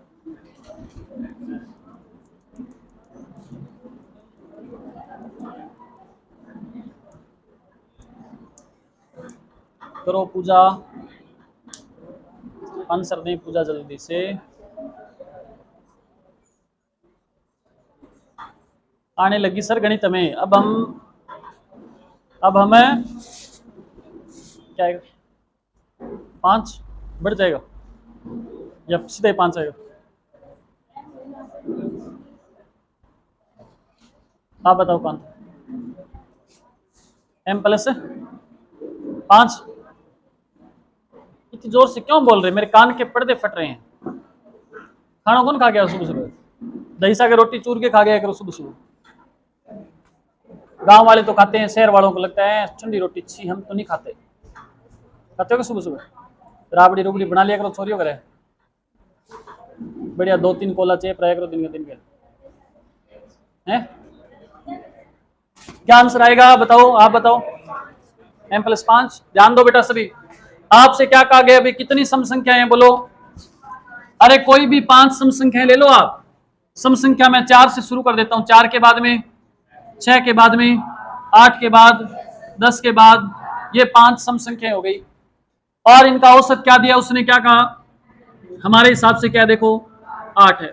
करो पूजा, आंसर दें पूजा जल्दी से। आने लगी सर गणित में, अब हमें क्या आएगा? 5 बढ़ जाएगा या सीधे 5 आएगा? आप बताओ कौन? m plus 5। इतनी जोर से क्यों बोल रहे, मेरे कान के पर्दे फट रहे हैं। खाना कौन खा गया सुबह सुबह? दही साग रोटी चूर के खा गया करो सुबह सुबह। गांव वाले तो खाते हैं, शहर वालों को लगता है ठंडी रोटी छी, हम तो नहीं खाते। खाते हो सुबह सुबह? राबड़ी रुबड़ी बना लिया करो, छोरियों करे बढ़िया, 2-3 कोला चेप रहा करो दिन के दिन के। है? क्या आंसर आएगा बताओ, आप बताओ। m+5। ध्यान दो बेटा सभी, आपसे क्या कहा गया, अभी कितनी सम संख्याएं हैं बोलो। अरे कोई भी 5 सम संख्याएं ले लो आप। सम संख्या मैं 4 से शुरू कर देता हूं, 4 के बाद में, 6 के बाद में, 8 के बाद, 10 के बाद, ये 5 सम संख्याएं हो गई। और इनका औसत क्या दिया उसने, क्या कहा, हमारे हिसाब से क्या देखो 8 है।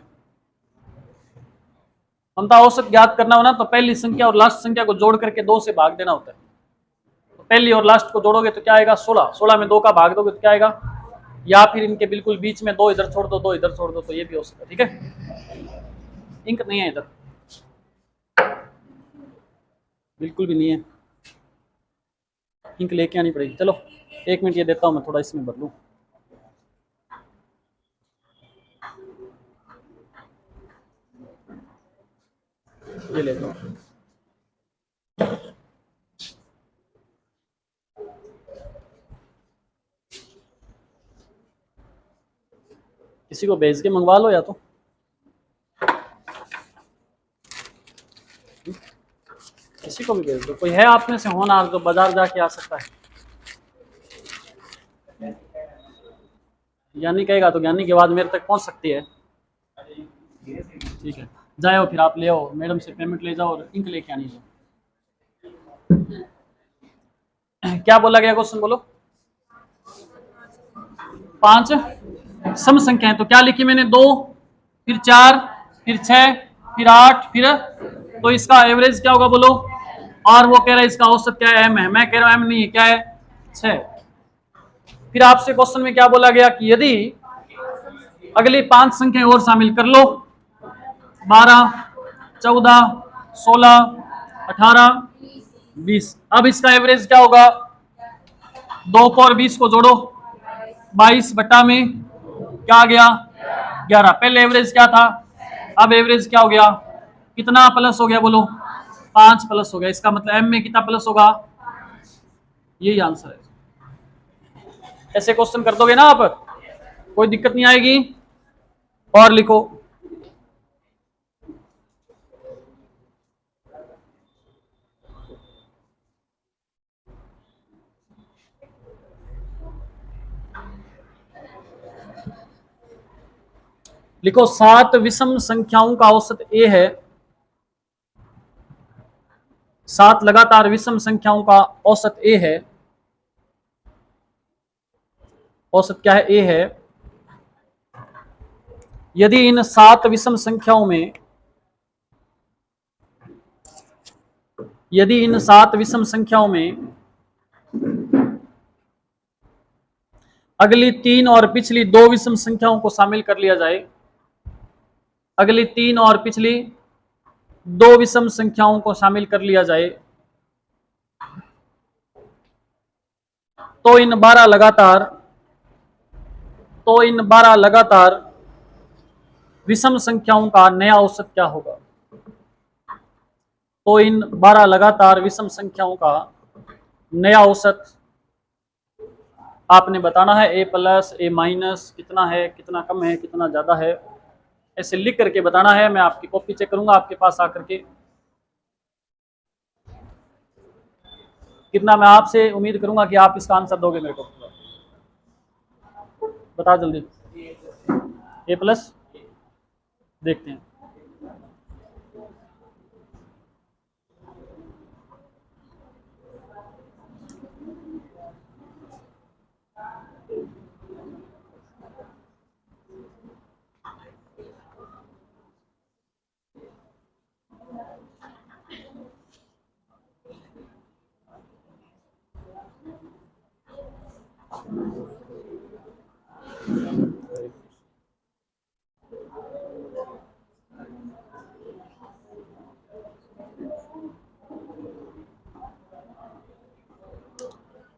हमका औसत ज्ञात करना हो ना तो पहली संख्या और लास्ट संख्या को जोड़ करके 2 से भाग देना होता है। तो पहली और लास्ट को जोड़ोगे तो क्या आएगा 16, 16 में 2 का भाग दोगे तो क्या आएगा, या फिर इनके बिल्कुल बीच में 2 इधर छोड़ दो, 2 इधर छोड़ दो, तो ये भी हो सकता है। ठीक है, इंक नहीं है इधर, बिल्कुल भी नहीं है, इंक लेके आनी पड़ेगी। चलो 1 मिनट ये देता हूं मैं, थोड़ा इसमें भर लूं। ये ले लो। किसी को भेज के मंगवा लो या तो, किसी को भी भेज दो। कोई है आप में से होनहार जो बाजार जाके आ सकता है? ज्ञानी कहेगा तो ज्ञानी के बाद मेरे तक पहुंच सकती है। ठीक है, जाओ फिर आप ले आओ, मैडम से पेमेंट ले जाओ और इंक लेके आनी है। क्या बोला गया क्वेश्चन बोलो। 5 सम संख्या है, तो क्या लिखी मैंने, 2, फिर 4, फिर 6, फिर 8, फिर, तो इसका एवरेज क्या होगा बोलो। और वो कह रहा है इसका औसत क्या है, m है। मैं कह रहा हूं m नहीं है, क्या है 6। फिर आपसे क्वेश्चन में क्या बोला गया कि यदि अगली 5 संख्याएं और शामिल कर लो, 12, 14, 16, 18, 20, अब इसका एवरेज क्या होगा, 2 को और 20 को जोड़ो, 22 बटा में क्या आ गया 11। पहले एवरेज क्या था, अब एवरेज क्या हो गया, कितना प्लस हो गया बोलो, 5 प्लस हो गया। इसका मतलब m में कितना प्लस होगा, यही आंसर है। ऐसे क्वेश्चन कर दोगे ना आप, कोई दिक्कत नहीं आएगी। और लिखो, लिखो 7 विषम संख्याओं का औसत a है। 7 लगातार विषम संख्याओं का औसत a है। औसत क्या है, a है। यदि इन 7 विषम संख्याओं में, यदि इन 7 विषम संख्याओं में अगली 3 और पिछली 2 विषम संख्याओं को शामिल कर लिया जाए, अगली 3 और पिछली 2 विषम संख्याओं को शामिल कर लिया जाए, तो इन 12 लगातार विषम संख्याओं का नया औसत क्या होगा। तो इन 12 लगातार विषम संख्याओं का नया औसत आपने बताना है। a प्लस a माइनस कितना है, कितना कम है, कितना ज्यादा है, ऐसे लिख करके बताना है। मैं आपकी कॉपी चेक करूंगा आपके पास आकर के। कितना मैं आपसे उम्मीद करूंगा कि आप इसका आंसर दोगे मेरे को, बताओ जल्दी। a प्लस, देखते हैं।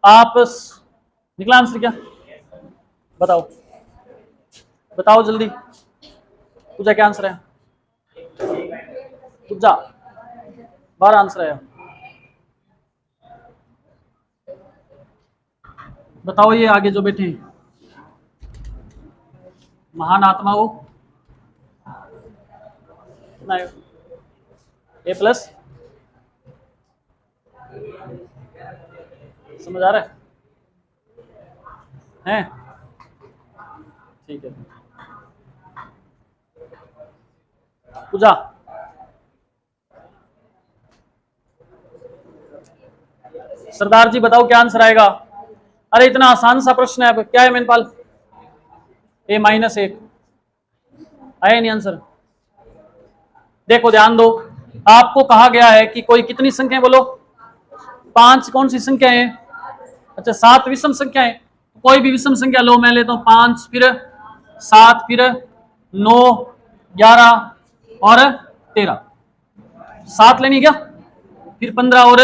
आप निकला आंसर क्या, बताओ बताओ जल्दी। पूजा क्या आंसर है, पूजा 12 आंसर है। बताओ ये आगे जो बैठे हैं, महान आत्मा हो कितना है, ए प्लस, समझ आ रहा है? ठीक है। पूजा, सरदार जी बताओ क्या आंसर आएगा? अरे इतना आसान सा प्रश्न है, अब क्या है मेनपाल? ए माइनस एक, आया नहीं आंसर? देखो ध्यान दो, आपको कहा गया है कि कोई कितनी संख्या बोलो? 5 कौन सी संख्या है? अच्छा 7 विषम संख्या है। कोई भी विषम संख्या लो, मैं लेता हूं 5, फिर 7, फिर 9, 11 और 13। 7 लेनी क्या? फिर 15 और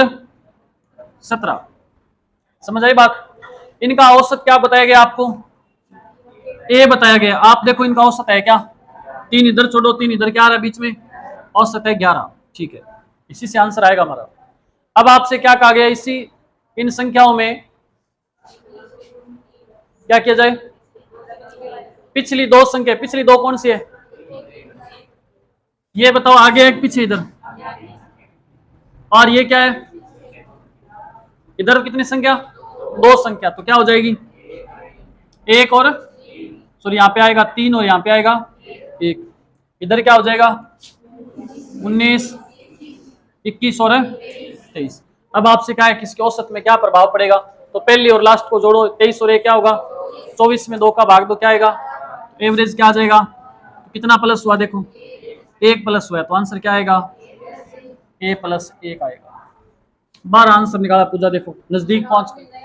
17। समझ आई बात? इनका औसत क्या बताया गया आपको? ए बताया गया। आप देखो इनका औसत है क्या? 3 इधर छोड़ो, 3 इधर, क्या आ रहा है बीच में? औसत है 11। ठीक है, इसी से आंसर आएगा हमारा। अब आपसे क्या कहा गया? इसी इन संख्याओं में क्या किया जाए? पिछली दो संख्या, पिछली दो कौन सी है? ये बताओ, आगे एक पीछे इधर, और ये क्या है? इधर कितनी संख्या? 2 संख्या, तो क्या हो जाएगी? 1 और सॉरी यहाँ पे आएगा 3 और यहाँ पे आएगा 1। इधर क्या हो जाएगा? 19, 21 और 23। अब आपसे क्या है, किसके औसत में क्या प्रभाव पड़ेगा? तो पहली और लास्ट को जोड़ो, 23 और 1 क्या होगा? 24 में 2 का भाग दो, क्या आएगा? एवरेज क्या आ जाएगा? तो कितना प्लस हुआ? देखो 1 प्लस हुआ है, तो आंसर क्या आएगा? ए प्लस 1 आएगा। 12 आंसर निकाला पूजा, देखो नजदीक पहुंच गए।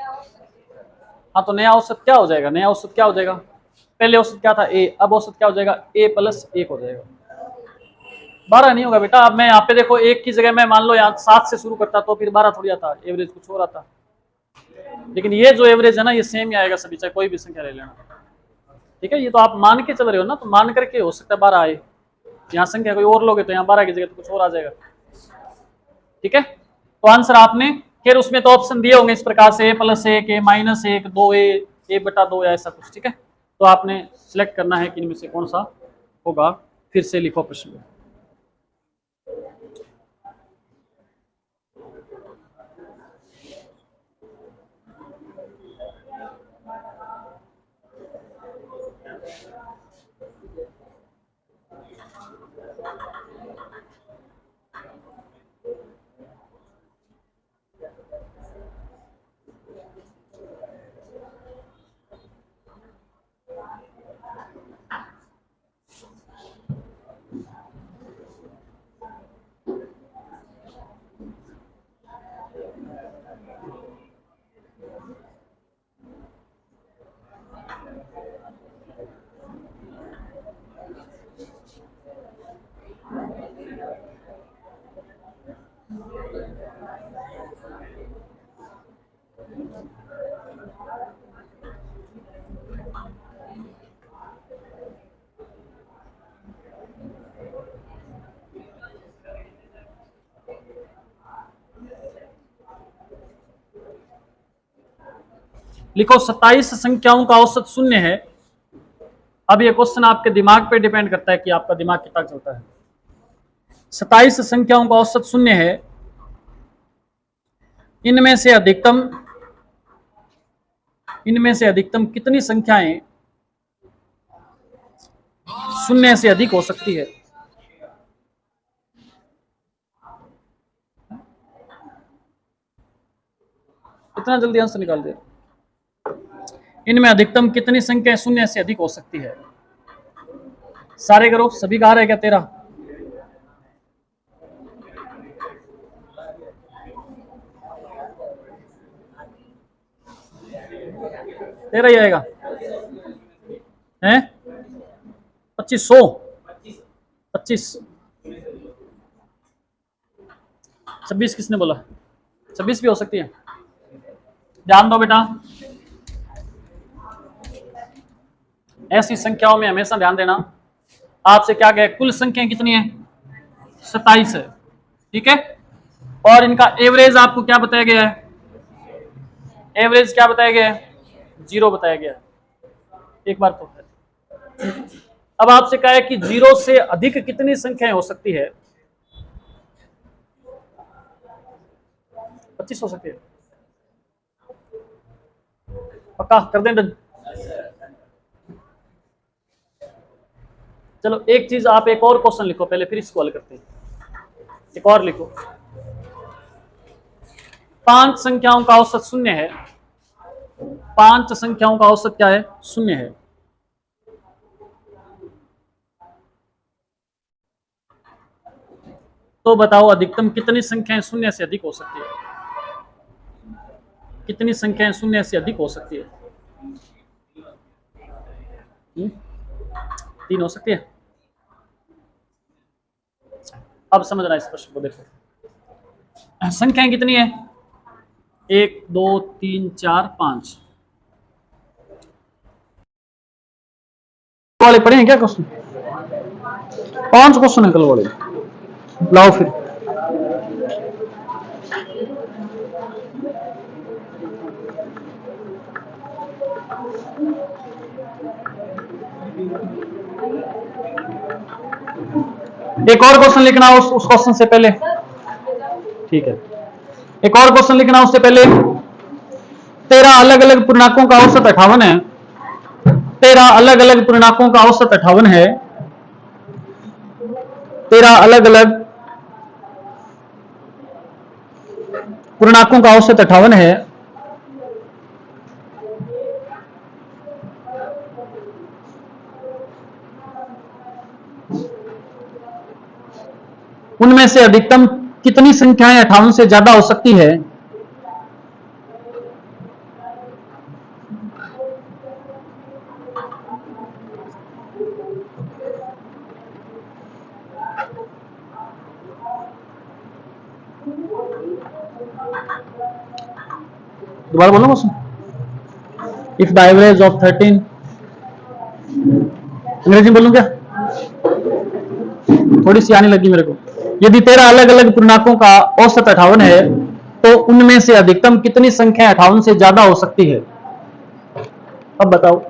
हाँ तो नया औसत क्या हो जाएगा? नया औसत क्या हो जाएगा? पहले औसत क्या था? ए, अब औसत क्या हो जाएगा? ए प्लस 1 हो जाएगा। 12 नहीं होगा बेटा। अब मैं यहाँ पे देखो 1 की जगह मैं मान लो यहाँ 7 से शुरू करता तो फिर 12 थोड़ी आता, एवरेज कुछ और आता। लेकिन ये जो एवरेज है ना, ये सेम ही आएगा सभी, चाहे कोई भी संख्या ले लेना। ठीक है, ये तो आप मान के चल रहे हो ना, तो मान करके हो सकता है 12 आए। यहाँ संख्या कोई और लोगे तो यहाँ 12 की जगह तो कुछ और आ जाएगा। ठीक है, तो आंसर आपने फिर उसमें तो ऑप्शन दिए होंगे इस प्रकार से, ए प्लस 1, ए माइनस 1, 2a, ए बटा 2 या ऐसा कुछ। ठीक है, तो आपने सिलेक्ट करना है कि इनमें से कौन सा होगा। फिर से लिखो प्रश्न। लिखो 27 संख्याओं का औसत 0 है। अब ये क्वेश्चन आपके दिमाग पे डिपेंड करता है कि आपका दिमाग कितना चलता है। 27 संख्याओं का औसत 0 है। इनमें से अधिकतम कितनी संख्याएं 0 से अधिक हो सकती है? इतना जल्दी आंसर निकाल दे। इनमें अधिकतम कितनी संख्याएं 0 से अधिक हो सकती है? सारे करो, सभी का आ रहा है क्या? 13 ही आएगा हैं? 2500, 25, 26 किसने बोला? 26 भी हो सकती है। ध्यान दो बेटा, ऐसी संख्याओं में हमेशा ध्यान देना। आपसे क्या कहे, कुल संख्या कितनी है? 27 है। ठीक है, और इनका एवरेज आपको क्या बताया गया है? एवरेज क्या बताया गया है? 0 बताया गया है। एक बार तो अब आपसे कहा है कि 0 से अधिक कितनी संख्याएं हो सकती है? 25 हो सकती है। पक्का कर दें डन। चलो एक चीज, आप एक और क्वेश्चन लिखो पहले, फिर इसको हल करते हैं। एक और लिखो, 5 संख्याओं का औसत 0 है। 5 संख्याओं का औसत क्या है? 0 है। तो बताओ अधिकतम कितनी संख्याएं 0 से अधिक हो सकती है? कितनी संख्याएं 0 से अधिक हो सकती है? 3 हो सकती है। अब समझना इस प्रश्न को, देखो संख्याएं कितनी है? 1 2 3 4 5 वाले पढ़े हैं क्या क्वेश्चन? 5 क्वेश्चन है कल वाले, लाओ फिर। एक और क्वेश्चन लिखना उस क्वेश्चन से पहले, ठीक है। एक और क्वेश्चन लिखना उससे पहले। 13 अलग अलग पूर्णांकों का औसत 58 है। 13 अलग अलग पूर्णांकों का औसत 58 है। 13 अलग अलग पूर्णांकों का औसत 58 है। उनमें से अधिकतम कितनी संख्याएं 58 से ज्यादा हो सकती है? दोबारा बोलो question. If the average of 13, अंग्रेजी बोलूं क्या? थोड़ी सी आने लगी मेरे को। यदि 13 अलग अलग पूर्णांकों का औसत 58 है तो उनमें से अधिकतम कितनी संख्या 58 से ज्यादा हो सकती है? अब बताओ।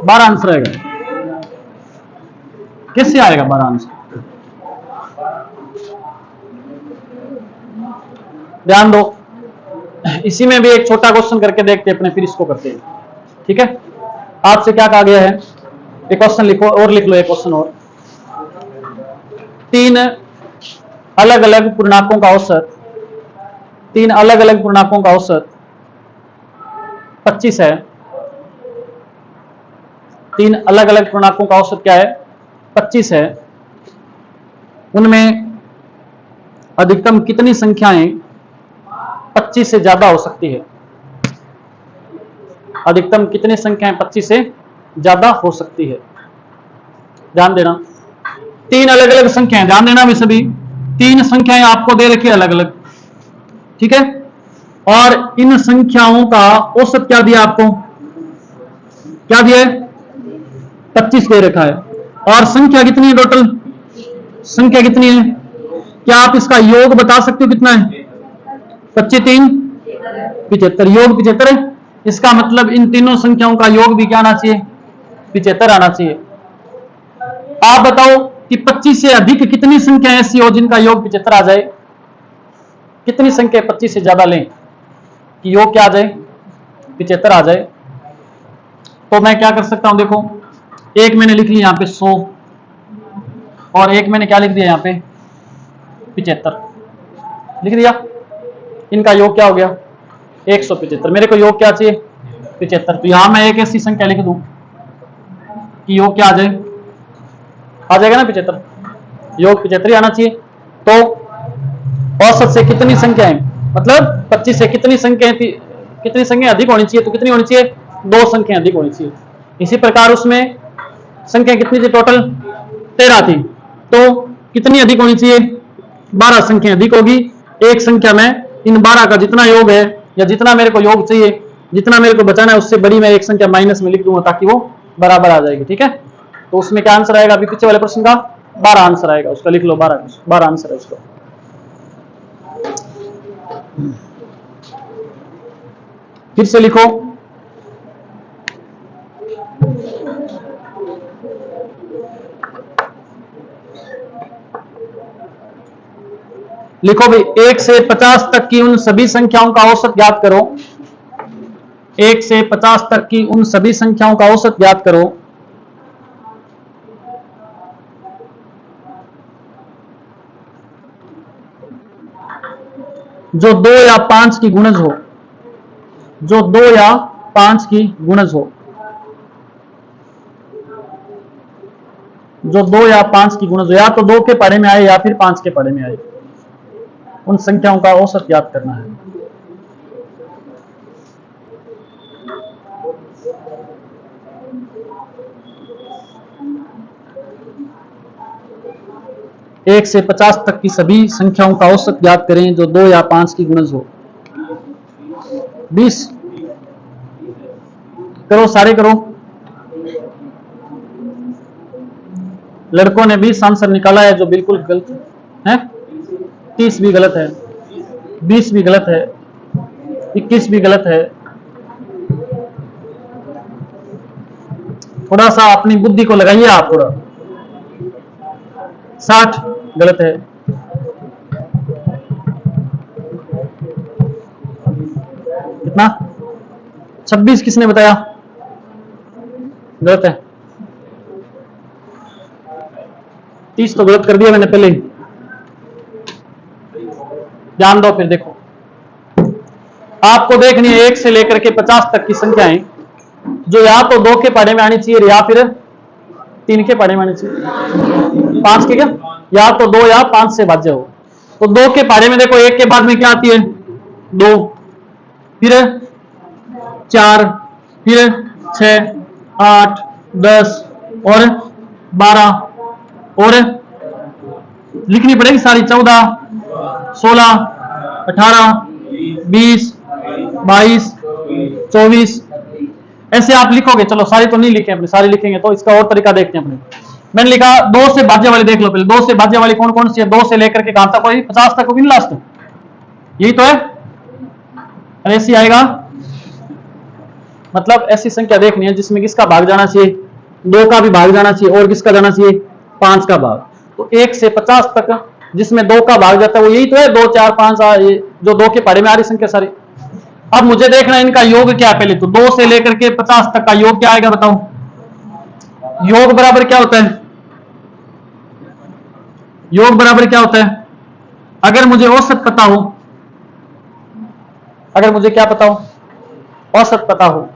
बारह आंसर आएगा। कैसे आएगा 12 आंसर? ध्यान दो, इसी में भी एक छोटा क्वेश्चन करके देखते हैं अपने, फिर इसको करते हैं, ठीक है। आपसे क्या कहा गया है? एक क्वेश्चन लिखो और लिख लो, एक क्वेश्चन और। 3 अलग अलग पूर्णांकों का औसत, 3 अलग अलग पूर्णांकों का औसत 25 है। 3 अलग अलग पूर्णांकों का औसत क्या है? 25 है। उनमें अधिकतम कितनी संख्याएं 25 से ज्यादा हो सकती है? अधिकतम कितनी संख्याएं 25 से ज्यादा हो सकती है? ध्यान देना, 3 अलग अलग संख्याएं, ध्यान देना भी सभी 3 संख्याएं आपको दे रखी है अलग अलग, ठीक है। और इन संख्याओं का औसत क्या दिया आपको? क्या दिया है? 25 दे रखा है। और संख्या कितनी है टोटल? संख्या कितनी है? क्या आप इसका योग बता सकते हो कितना है? 25 3 75, योग 75 है। इसका मतलब इन तीनों संख्याओं का योग भी क्या आना चाहिए? 75 आना चाहिए। आप बताओ कि 25 से अधिक कितनी संख्या ऐसी हो जिनका योग 75 आ जाए? कितनी संख्या 25 से ज्यादा लें कि योग क्या आ जाए? 75 आ जाए। तो मैं क्या कर सकता हूं, देखो, एक मैंने लिख लिया यहां पे 100 और एक मैंने क्या लिख दिया यहां पे 75 लिख दिया। इनका योग क्या हो गया? 175। मेरे को योग क्या चाहिए? 75। तो यहां मैं एक ऐसी संख्या लिख दूं कि योग क्या आ जाए? आ जाएगा ना 75, योग 75 ही आना चाहिए। तो औसत से कितनी संख्याएं, मतलब 25 से कितनी संख्या अधिक होनी चाहिए? तो कितनी होनी चाहिए? 2 संख्या अधिक होनी चाहिए। इसी प्रकार उसमें संख्या कितनी थी टोटल? 13 थी, तो कितनी अधिक होनी चाहिए? 12 संख्या अधिक होगी। एक संख्या में इन 12 का जितना योग है या जितना मेरे को योग चाहिए, जितना मेरे को बचाना है, उससे बड़ी मैं एक संख्या माइनस में लिख दूंगा ताकि वो बराबर आ जाएगी, ठीक है। तो उसमें क्या आंसर आएगा अभी पीछे वाले प्रश्न का? 12 आंसर आएगा उसका, लिख लो 12 आंसर है उसका। फिर से लिखो, लिखो भाई 1 से 50 तक की उन सभी संख्याओं का औसत ज्ञात करो। 1 से 50 तक की उन सभी संख्याओं का औसत ज्ञात करो जो 2 या 5 की गुणज हो, जो 2 या 5 की गुणज हो, जो 2 या 5 की गुणज हो, या तो 2 के पढ़े में आए या फिर 5 के पढ़े में आए, उन संख्याओं का औसत ज्ञात करना है। एक से 50 तक की सभी संख्याओं का औसत ज्ञात करें जो 2 या 5 की गुणज हो। 20 करो, सारे करो। लड़कों ने 20 आंसर निकाला है जो बिल्कुल गलत है। 30 भी गलत है, 20 भी गलत है, 21 भी गलत है। थोड़ा सा अपनी बुद्धि को लगाइए आप थोड़ा। 60 गलत है, कितना 26 किसने बताया? गलत है। 30 तो गलत कर दिया मैंने पहले ही। ध्यान दो, फिर देखो आपको देखनी है 1 से लेकर के 50 तक की संख्याएं जो या तो 2 के पढ़े में आनी चाहिए या फिर 3 के पढ़े में आनी चाहिए। 5 के क्या, या तो 2 या 5 से भाज्य हो। तो 2 के पढ़े में देखो 1 के बाद में क्या आती है? 2, फिर 4, फिर 6, 8, 10 और 12 और लिखनी पड़ेगी सारी 14, 16, 18, 20, 22, 24 ऐसे आप लिखोगे। चलो सारी तो नहीं लिखे अपने, सारी लिखेंगे तो इसका और तरीका देखते हैं अपने। मैंने लिखा 2 से भाज्य वाली, देख लो पहले 2 से भाज्य वाली कौन कौन सी है? 2 से लेकर के कहां तक? कोई 50 तक होगी ना लास्ट, यही तो है। ऐसी आएगा, मतलब ऐसी संख्या देखनी है जिसमें किसका भाग जाना चाहिए? 2 का भी भाग जाना चाहिए और किसका जाना चाहिए? 5 का भाग। तो 1 से 50 तक जिसमें 2 का भाग जाता है वो यही तो है, 2, 4, 5 ये जो 2 के पढ़े में आ रही संख्या सारी। अब मुझे देखना है इनका योग क्या है पहले। तो 2 से लेकर के 50 तक का योग क्या आएगा बताओ? योग बराबर क्या होता है? योग बराबर क्या होता है? अगर मुझे औसत पता हो, अगर मुझे क्या पता हो? औसत पता हो,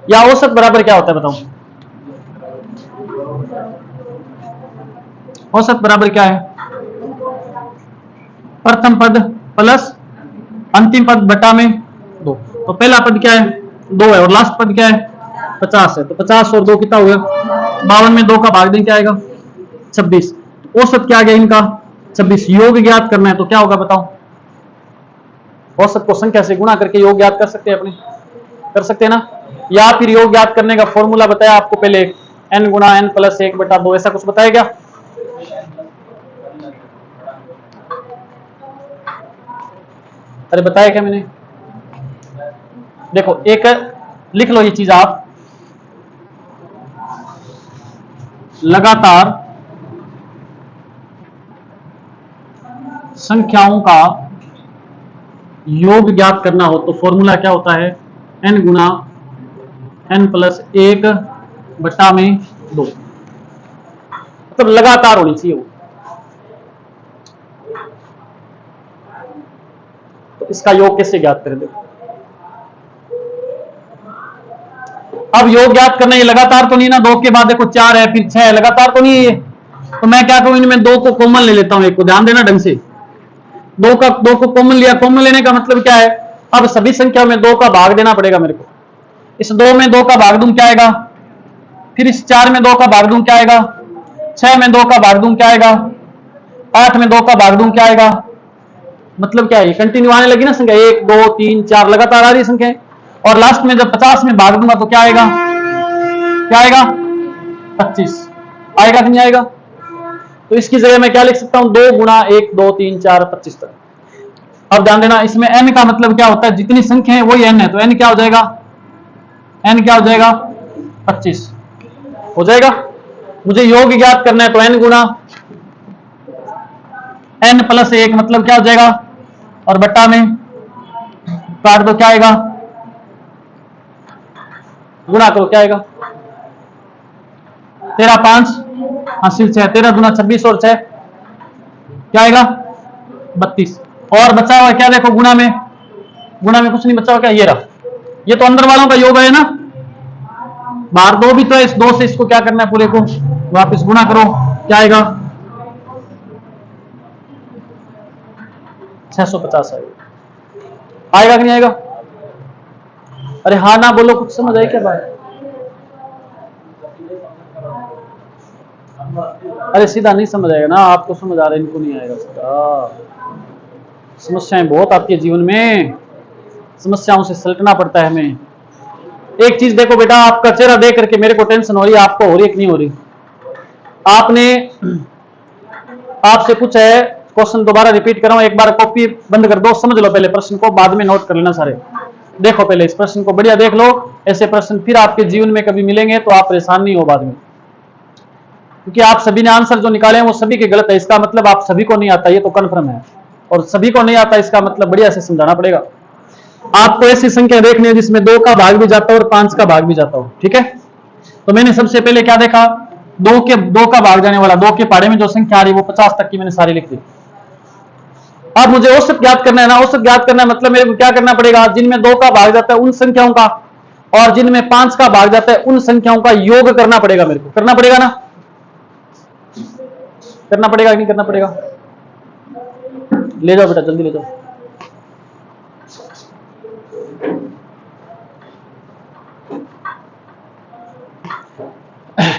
या औसत बराबर क्या होता है बताओ? औसत बराबर क्या है? प्रथम पद प्लस अंतिम पद बटा में 2। तो पहला पद क्या है? 2 है और लास्ट पद क्या है? 50 है। तो 50 और 2 कितना हो गया? 52 में 2 का भाग दें क्या आएगा? 26। तो औसत क्या आ गया इनका? 26। योग ज्ञात करना है तो क्या होगा बताओ? औसत को संख्या से गुणा करके योग ज्ञात कर सकते हैं अपने, कर सकते हैं ना? या फिर योग ज्ञात करने का फॉर्मूला बताया आपको पहले, n गुणा n प्लस 1 बटा 2, ऐसा कुछ बताया क्या? अरे बताया क्या मैंने? देखो एक लिख लो ये चीज आप, लगातार संख्याओं का योग ज्ञात करना हो तो फॉर्मूला क्या होता है? n गुणा n प्लस 1 बटा में 2। मतलब लगातार होनी चाहिए वो। तो इसका योग कैसे ज्ञात करें? देखो अब योग ज्ञात करना, ये लगातार तो नहीं ना, 2 के बाद देखो 4 है फिर 6 है, लगातार तो नहीं है ये। तो मैं क्या करूं, इनमें 2 को कॉमन ले लेता हूं। एक को ध्यान देना ढंग से, 2 को कॉमन लिया। कॉमन लेने का मतलब क्या है? अब सभी संख्याओं में 2 का भाग देना पड़ेगा मेरे को। इस 2 में 2 का भाग दूं क्या आएगा? फिर इस 4 में 2 का भाग दूं क्या आएगा? 6 में 2 का भाग दूं क्या आएगा? 8 में 2 का भाग दूं क्या आएगा? मतलब क्या है? कंटिन्यू आने लगी ना संख्या, 1, 2, 3, 4 लगातार आ रही संख्या। और लास्ट में जब 50 में भाग दूंगा तो क्या आएगा? क्या आएगा? 25 आएगा कि नहीं आएगा? तो इसकी जगह मैं क्या लिख सकता हूं, 2 गुणा 1 2 3 4 25 तक। अब ध्यान देना, इसमें n का मतलब क्या होता है, जितनी संख्या है वही n है, तो n क्या हो जाएगा, n क्या हो जाएगा 25 हो जाएगा। मुझे योग ज्ञात करना है, तो n गुणा n प्लस 1 मतलब क्या हो जाएगा, और बट्टा में काट दो, क्या आएगा, गुणा करो, क्या आएगा 13 5 हासिल 6, 13 गुना 26 और 6 क्या आएगा 32। और बचा हुआ क्या देखो, गुणा में कुछ नहीं बचा हुआ, क्या ये रहा, ये तो अंदर वालों का योग है ना, बाहर 2 भी तो है, इस 2 से इसको क्या करना है, पूरे को वापस गुणा करो, क्या आएगा 650 आएगा कि नहीं आएगा। अरे हाँ ना बोलो, कुछ समझ आई क्या भाई, अरे सीधा नहीं समझ आएगा ना, आपको समझ आ रहा है, इनको नहीं आएगा सीधा। समस्याएं बहुत आती है जीवन में, समस्याओं से सलटना पड़ता है हमें। एक चीज देखो बेटा, आपका चेहरा देख करके मेरे को टेंशन हो रही है, आपको हो रही है कि नहीं हो रही। आपसे कुछ है, क्वेश्चन दोबारा रिपीट कर रहा हूं, एक बार कॉपी बंद कर दो, समझ लो पहले प्रश्न को, बाद में नोट कर लेना सारे। देखो पहले इस प्रश्न को बढ़िया देख लो, ऐसे प्रश्न फिर आपके जीवन में कभी मिलेंगे तो आप परेशान नहीं हो बाद में, क्योंकि आप सभी ने आंसर जो निकाले हैं वो सभी के गलत है, इसका मतलब आप सभी को नहीं आता, ये तो कन्फर्म है, और सभी को नहीं आता इसका मतलब बढ़िया से समझाना पड़ेगा। आपको ऐसी संख्या देखनी है जिसमें 2 का भाग भी जाता हो और 5 का भाग भी जाता हो, ठीक है। तो मैंने सबसे पहले क्या देखा, 2 का भाग जाने वाला, 2 के पहाड़े में जो संख्या आ रही है वो 50 तक की मैंने सारी लिख दी। अब मुझे औसत ज्ञात करना है ना, औसत ज्ञात करना है मतलब मेरे को क्या करना पड़ेगा, जिनमें 2 का भाग जाता है उन संख्याओं का, और जिनमें 5 का भाग जाता है उन संख्याओं का योग करना पड़ेगा, मेरे को करना पड़ेगा ना, करना पड़ेगा कि नहीं करना पड़ेगा। ले जाओ बेटा जल्दी ले जाओ।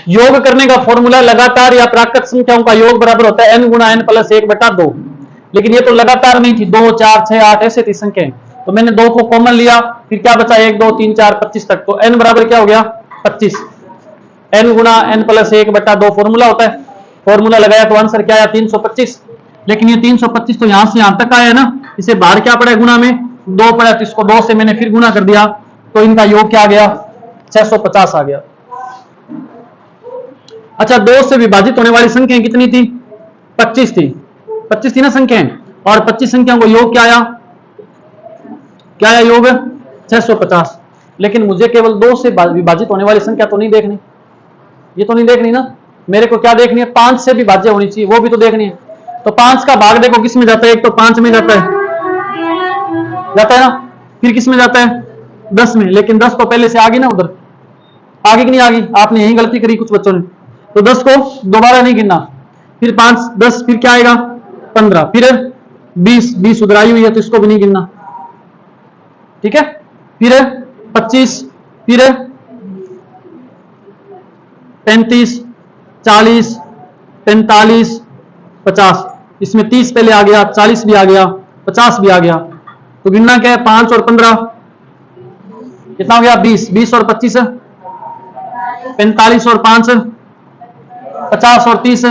योग करने का फॉर्मूला लगातार या प्राकृत संख्याओं का योग बराबर होता है n गुणा n प्लस 1/2, लेकिन ये तो लगातार नहीं थी, 2 4 6 8 ऐसे थी संख्याएं, तो मैंने 2 को कॉमन लिया, फिर क्या बचा 1 2 3 4 25 तक, तो n बराबर क्या हो गया 25, n गुणा n प्लस 1/2 फॉर्मूला होता है, फॉर्मूला लगाया तो आंसर क्या आया 325। लेकिन ये 325 तो यहां से यहां तक आया ना, इसे बाहर क्या पड़ा है, गुणा में 2 पड़ा, तो इसको 2 से मैंने फिर गुणा कर दिया, तो इनका योग क्या आ गया 650 आ गया। अच्छा, 2 से विभाजित होने वाली संख्याएं कितनी थी, 25 थी, 25 थी ना संख्याएं, और 25 संख्याओं को योग क्या आया, क्या आया योग 650। लेकिन मुझे केवल 2 से विभाजित होने वाली संख्या तो नहीं देखनी, ये तो नहीं देखनी ना, मेरे को क्या देखनी है, 5 से भी भाज्य होनी चाहिए, वो भी तो देखनी है। तो 5 का भाग देखो किस में जाता है, एक तो 5 में जाता है ना, फिर किस में जाता है 10 में, लेकिन 10 तो पहले से आ गई ना, उधर आगे की नहीं आ गई, आपने यही गलती करी कुछ बच्चों ने, तो 10 को दोबारा नहीं गिनना, फिर 5 10 फिर क्या आएगा 15, फिर 20 उधर आई हुई है तो इसको भी नहीं गिनना, ठीक है, फिर 25, फिर 35 40 45 50, इसमें 30 पहले आ गया, 40 भी आ गया, 50 भी आ गया, तो गिनना क्या है 5 और 15 कितना हो गया 20 और 25 45 और 5 50 और 30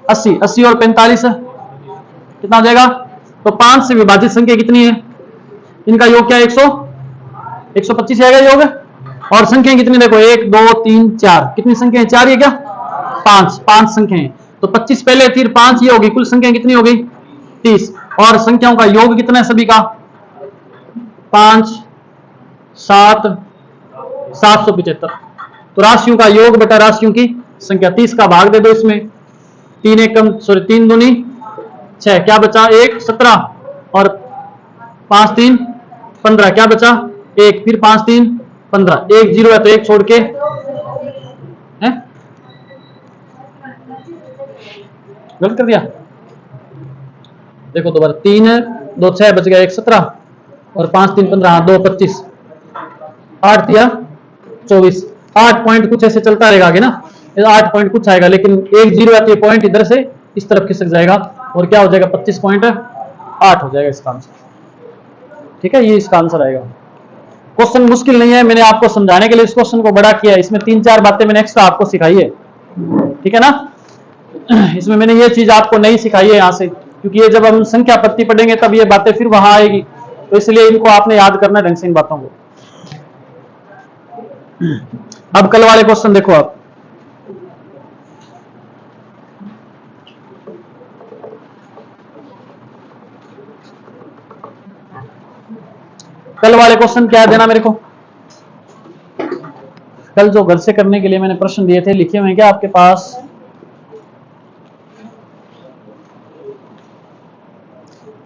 80 और 45 कितना हो जाएगा। तो 5 से विभाजित संख्या कितनी है, इनका योग क्या है 125 आएगा योग, और संख्या कितनी देखो 1 2 3 4, कितनी संख्या है 4 है क्या 5 संख्याएं, तो 25 पहले फिर 5 ये होगी, कुल संख्या कितनी हो गई 30, और संख्याओं का योग कितना है सभी का 5 7 775। तो राशियों का योग बेटा राशियों की संख्या, 30 का भाग दे दो इसमें, 3 दूनी 6, क्या बचा 1 17, और 5 3 15, क्या बचा 1, फिर 5 3 15, 1 0 है तो 1 छोड़ के है गलत कर दिया, देखो दोबारा 3 2 6 बच गया 1 17, और 5 3 15 2 25, 8 दिया 24, 8 पॉइंट कुछ ऐसे चलता रहेगा आगे ना, 8 पॉइंट कुछ आएगा, लेकिन 1 0 है तो ये पॉइंट इधर से इस तरफ खिसक जाएगा, और क्या हो जाएगा 25.8 हो जाएगा इसका आंसर, ठीक है, ये इसका आंसर आएगा। क्वेश्चन मुश्किल नहीं है, मैंने आपको समझाने के लिए इस क्वेश्चन को बड़ा किया है, इसमें 3-4 बातें मैंने एक्स्ट्रा आपको सिखाई है, ठीक है ना। इसमें मैंने ये चीज आपको नहीं सिखाई है यहाँ से, क्योंकि ये जब हम संख्या पत्ती पढ़ेंगे तब ये बातें फिर वहां आएगी, तो इसलिए इनको आपने याद करना ढंग से इन बातों को। अब कल वाले क्वेश्चन देखो आप। कल वाले क्वेश्चन क्या है देना मेरे को। कल जो घर से करने के लिए मैंने प्रश्न दिए थे लिखे हुए हैं क्या आपके पास?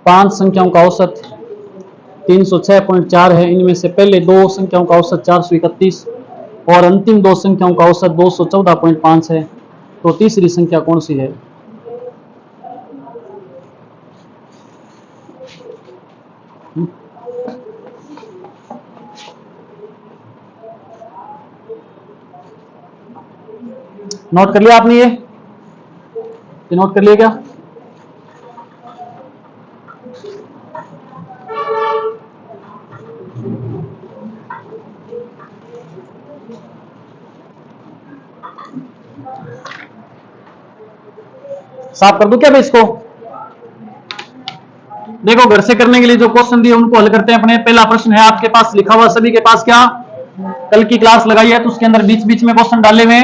पांच संख्याओं का औसत 306.4 है। इनमें से पहले दो संख्याओं का औसत 431 और अंतिम दो संख्याओं का औसत 214.5 है। तो तीसरी संख्या कौन सी है? नोट कर लिया आपने? ये नोट कर लिया क्या? साफ कर दूं क्या मैं इसको? देखो घर से करने के लिए जो क्वेश्चन दिए उनको हल करते हैं अपने। पहला प्रश्न है आपके पास लिखा हुआ, सभी के पास क्या कल की क्लास लगाई है तो उसके अंदर बीच बीच में क्वेश्चन डाले हुए,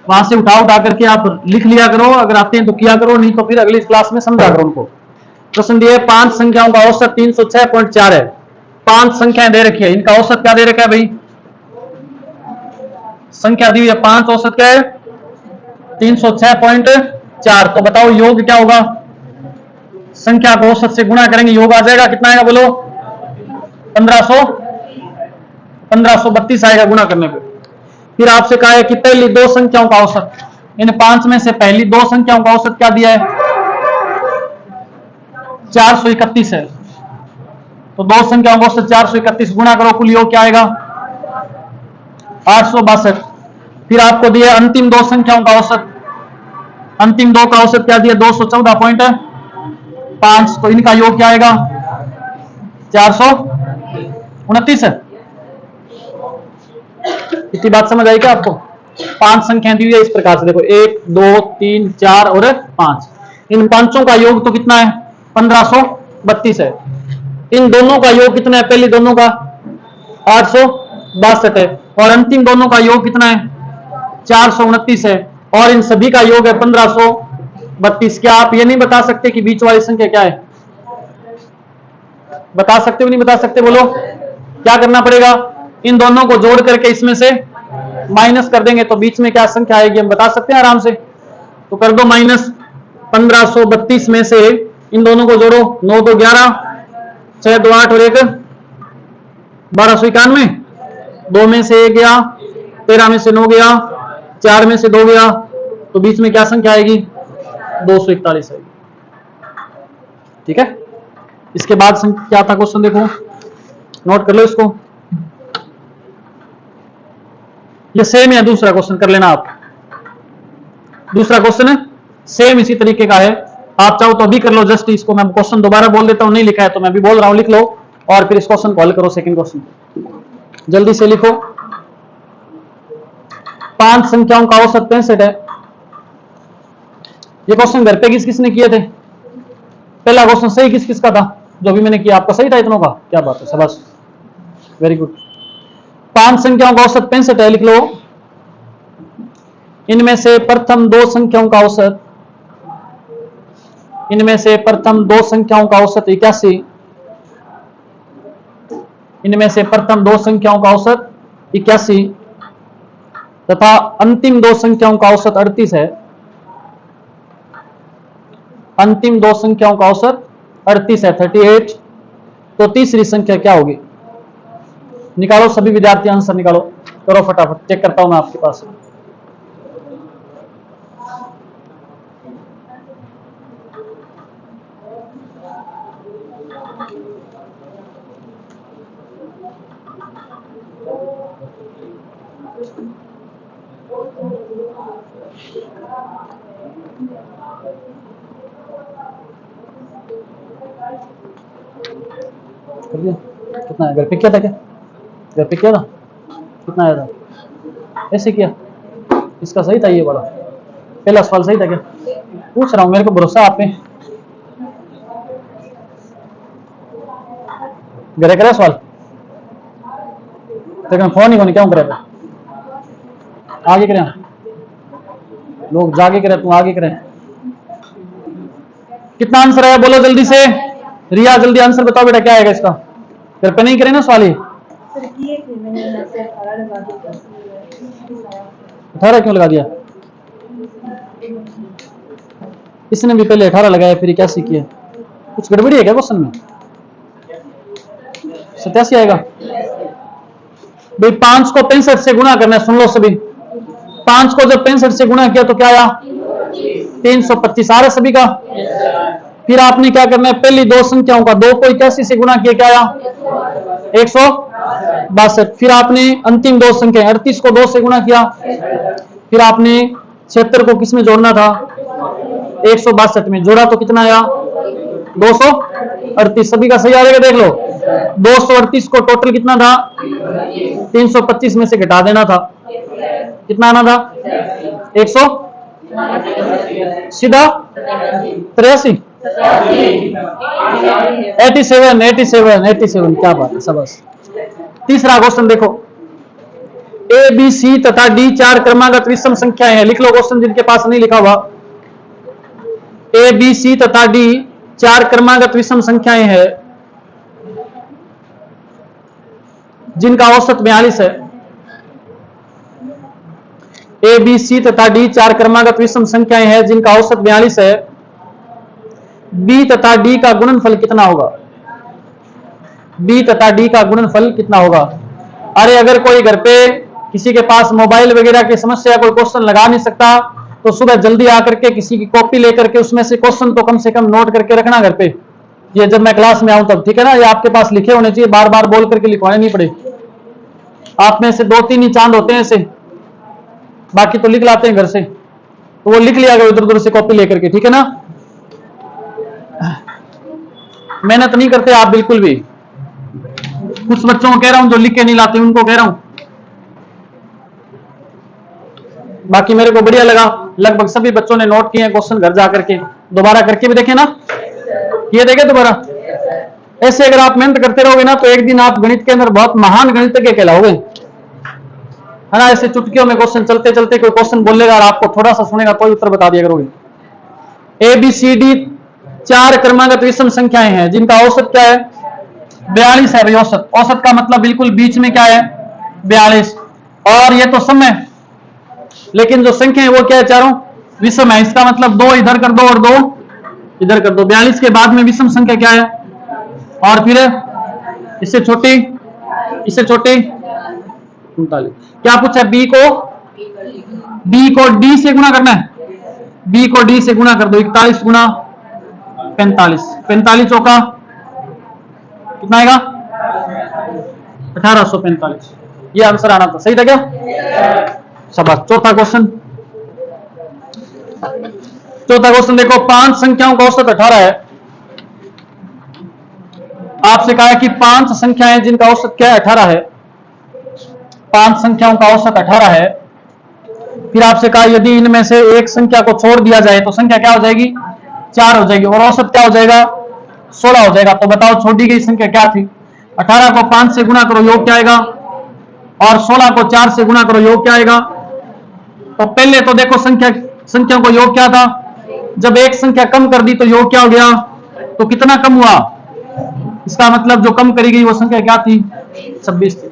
वहां से उठा करके आप लिख लिया करो, अगर आते हैं तो किया करो, नहीं तो फिर अगली क्लास में समझा करो उनको। प्रश्न दिए पांच संख्याओं का औसत 306.4 है। पांच संख्याएं दे रखी है, इनका औसत क्या दे रखा है भाई? संख्या दी है पांच, औसत क्या है? 306.4। तो बताओ योग क्या होगा? संख्या को औसत से गुणा करेंगे, योग आ जाएगा, कितना आएगा बोलो? 1532 आएगा गुणा करने पे। फिर आपसे कहा है कि पहली दो संख्याओं का औसत, इन पांच में से पहली दो संख्याओं का औसत क्या दिया है? 431 है। तो दो संख्याओं का औसत 431 गुणा करो, कुल योग क्या आएगा? 862। फिर आपको दिया अंतिम दो संख्याओं का औसत, अंतिम दो का औसत क्या दिया? 214.5। तो इनका योग क्या आएगा? 429 है। इतनी बात समझ आई क्या आपको? पांच संख्याएं दी हुई है इस प्रकार से, देखो 1 2 3 4 और 5। इन पांचों का योग तो कितना है? 1532 है। इन दोनों का योग कितना है? पहली दोनों का 862 है, और अंतिम दोनों का योग कितना है? 429 है, और इन सभी का योग है 1532। क्या आप ये नहीं बता सकते कि बीच वाली संख्या क्या है? बता सकते हो नहीं बता सकते? बोलो क्या करना पड़ेगा? इन दोनों को जोड़ करके इसमें से माइनस कर देंगे तो बीच में क्या संख्या आएगी हम बता सकते हैं आराम से। तो कर दो माइनस 1532 में से इन दोनों को जोड़ो, 9 2 11, 6 2 8 और 1 1291। 2 में से 1 गया, 13 में से 9 गया, 4 में से 2 गया, तो बीच में क्या संख्या आएगी? 241 आएगी। ठीक है। इसके बाद क्या था क्वेश्चन, देखो नोट कर लो इसको। ये सेम है, दूसरा क्वेश्चन कर लेना आप। दूसरा क्वेश्चन है सेम इसी तरीके का है, आप चाहो तो अभी कर लो। जस्ट इसको मैं क्वेश्चन दोबारा बोल देता हूं, नहीं लिखा है तो मैं अभी बोल रहा हूं, लिख लो और फिर इस क्वेश्चन को हल करो। सेकंड क्वेश्चन जल्दी से लिखो। पांच संख्याओं का औसत 65 है। ये क्वेश्चन घर पे किस किसने किए थे? पहला क्वेश्चन सही किस किस का था? जो भी मैंने किया आपका सही था इतनों का? क्या बात है, शाबाश, वेरी गुड। पांच संख्याओं का औसत 65 है, लिख लो। इनमें से प्रथम दो संख्याओं का औसत, इनमें से प्रथम दो संख्याओं का औसत 81, इनमें से प्रथम दो संख्याओं का औसत 81 तथा अंतिम दो संख्याओं का औसत 38 है। अंतिम दो संख्याओं का औसत 38 है, 38। तो तीसरी संख्या क्या होगी? निकालो सभी विद्यार्थी, आंसर निकालो, करो फटाफट, चेक करता हूं मैं आपके पास। कितना है? घर पे किया था क्या? घर पे किया था? कितना आया था? ऐसे किया? इसका सही था ये वाला? पहला सवाल सही था क्या? पूछ रहा हूँ, मेरे को भरोसा आप पे। घरे करे सवाल लेकिन फोन ही को नहीं क्यों करे, आगे करें लोग, जागे करें तू आगे करें। कितना आंसर है बोलो जल्दी से, रिया जल्दी आंसर बताओ बेटा क्या आएगा इसका। घर पे नहीं करें ना सवाल, 18 क्यों लगा दिया, इसने भी पहले 18 लगाया फिर 81 किया, कुछ गड़बड़ी है क्या क्वेश्चन में। 87 आएगा भाई। 5 को 65 से गुणा करना है, सुन लो सभी। 5 को जब 65 से गुणा किया तो क्या आया 325 आ रहा सभी का। फिर आपने क्या करना है, पहली दो संख्याओं का 2 को 81 से गुणा किया क्या आया 162। फिर आपने अंतिम दो संख्या 38 को 2 से गुणा किया, फिर आपने 76 को किस में जोड़ना था 162 में, जोड़ा तो कितना आया 238। सभी का सही आ रहेगा देख लो। 238 को टोटल कितना था 325 में से घटा देना था, कितना आना था 100 सीधा 83 87 क्या बात है सबस। तीसरा क्वेश्चन देखो, ए बी सी तथा डी 4 क्रमागत विषम संख्याएं हैं। लिख लो क्वेश्चन जिनके पास नहीं लिखा हुआ। ए बी सी तथा डी 4 क्रमागत विषम संख्याएं हैं जिनका औसत 42 है। ए बी सी तथा डी 4 क्रमागत विषम संख्याएं हैं जिनका औसत 42 है। बी तथा डी का गुणनफल कितना होगा, बी तथा डी का गुणनफल कितना होगा। अरे अगर कोई घर पे किसी के पास मोबाइल वगैरह की समस्या, कोई क्वेश्चन लगा नहीं सकता, तो सुबह जल्दी आकर के किसी की कॉपी लेकर के उसमें से क्वेश्चन तो कम से कम नोट करके रखना घर पे, ये जब मैं क्लास में आऊं तब, ठीक है ना। ये आपके पास लिखे होने चाहिए, बार बार बोल करके लिखवाने नहीं पड़े। आप में से 2-3 ही चांद होते हैं ऐसे, बाकी तो लिख लाते हैं घर से, तो वो लिख लिया गया उधर उधर से कॉपी लेकर के, ठीक है ना। मेहनत नहीं करते आप बिल्कुल भी। कुछ बच्चों को कह रहा हूं जो लिख के नहीं लाते, उनको कह रहा हूं। बाकी मेरे को बढ़िया लगा, लगभग सभी बच्चों ने नोट किए हैं क्वेश्चन, घर जाकर के दोबारा करके भी देखे ना, ये देखे दोबारा। ऐसे अगर आप मेहनत करते रहोगे ना तो एक दिन आप गणित के अंदर बहुत महान गणितज्ञ कहलाओगे, है ना। ऐसे चुटकियों में क्वेश्चन चलते चलते कोई क्वेश्चन बोलेगा और आपको थोड़ा सा सुनेगा तो उत्तर बता दिया करोगे। ए बी सी डी 4 क्रमागत विषम संख्याएं हैं जिनका औसत क्या है 42 है भाई। औसत, औसत का मतलब बिल्कुल बीच में क्या है 42, और ये तो सम है, लेकिन जो संख्या है वो क्या है चारों विषम है। इसका मतलब 2 इधर कर दो और 2 इधर कर दो। 42 के बाद में विषम संख्या क्या है, और फिर इससे छोटी, इससे छोटी 39। क्या पूछा, बी को डी से गुणा करना है, बी को डी से गुणा कर दो। 41 गुणा 45, 45 चौका कितना आएगा 1845। ये आंसर आना था, सही था क्या, शाबाश। चौथा क्वेश्चन, चौथा क्वेश्चन देखो, 5 संख्याओं का औसत 18 है। आपसे कहा है कि 5 संख्याएं जिनका औसत क्या है 18 है, 5 संख्याओं का औसत 18 है। फिर आपसे कहा यदि इनमें से एक संख्या को छोड़ दिया जाए तो संख्या क्या हो जाएगी 4 हो जाएगी, और औसत क्या हो जाएगा 16 हो जाएगा। तो बताओ छोड़ी गई संख्या क्या थी। 18 को 5 से गुणा करो, योग क्या आएगा, और 16 को 4 से गुणा करो, योग क्या आएगा। तो पहले तो देखो संख्या को योग क्या था, जब एक संख्या कम कर दी तो योग क्या हो गया, तो कितना कम हुआ, इसका मतलब जो कम करी गई वो संख्या क्या थी 26 थी।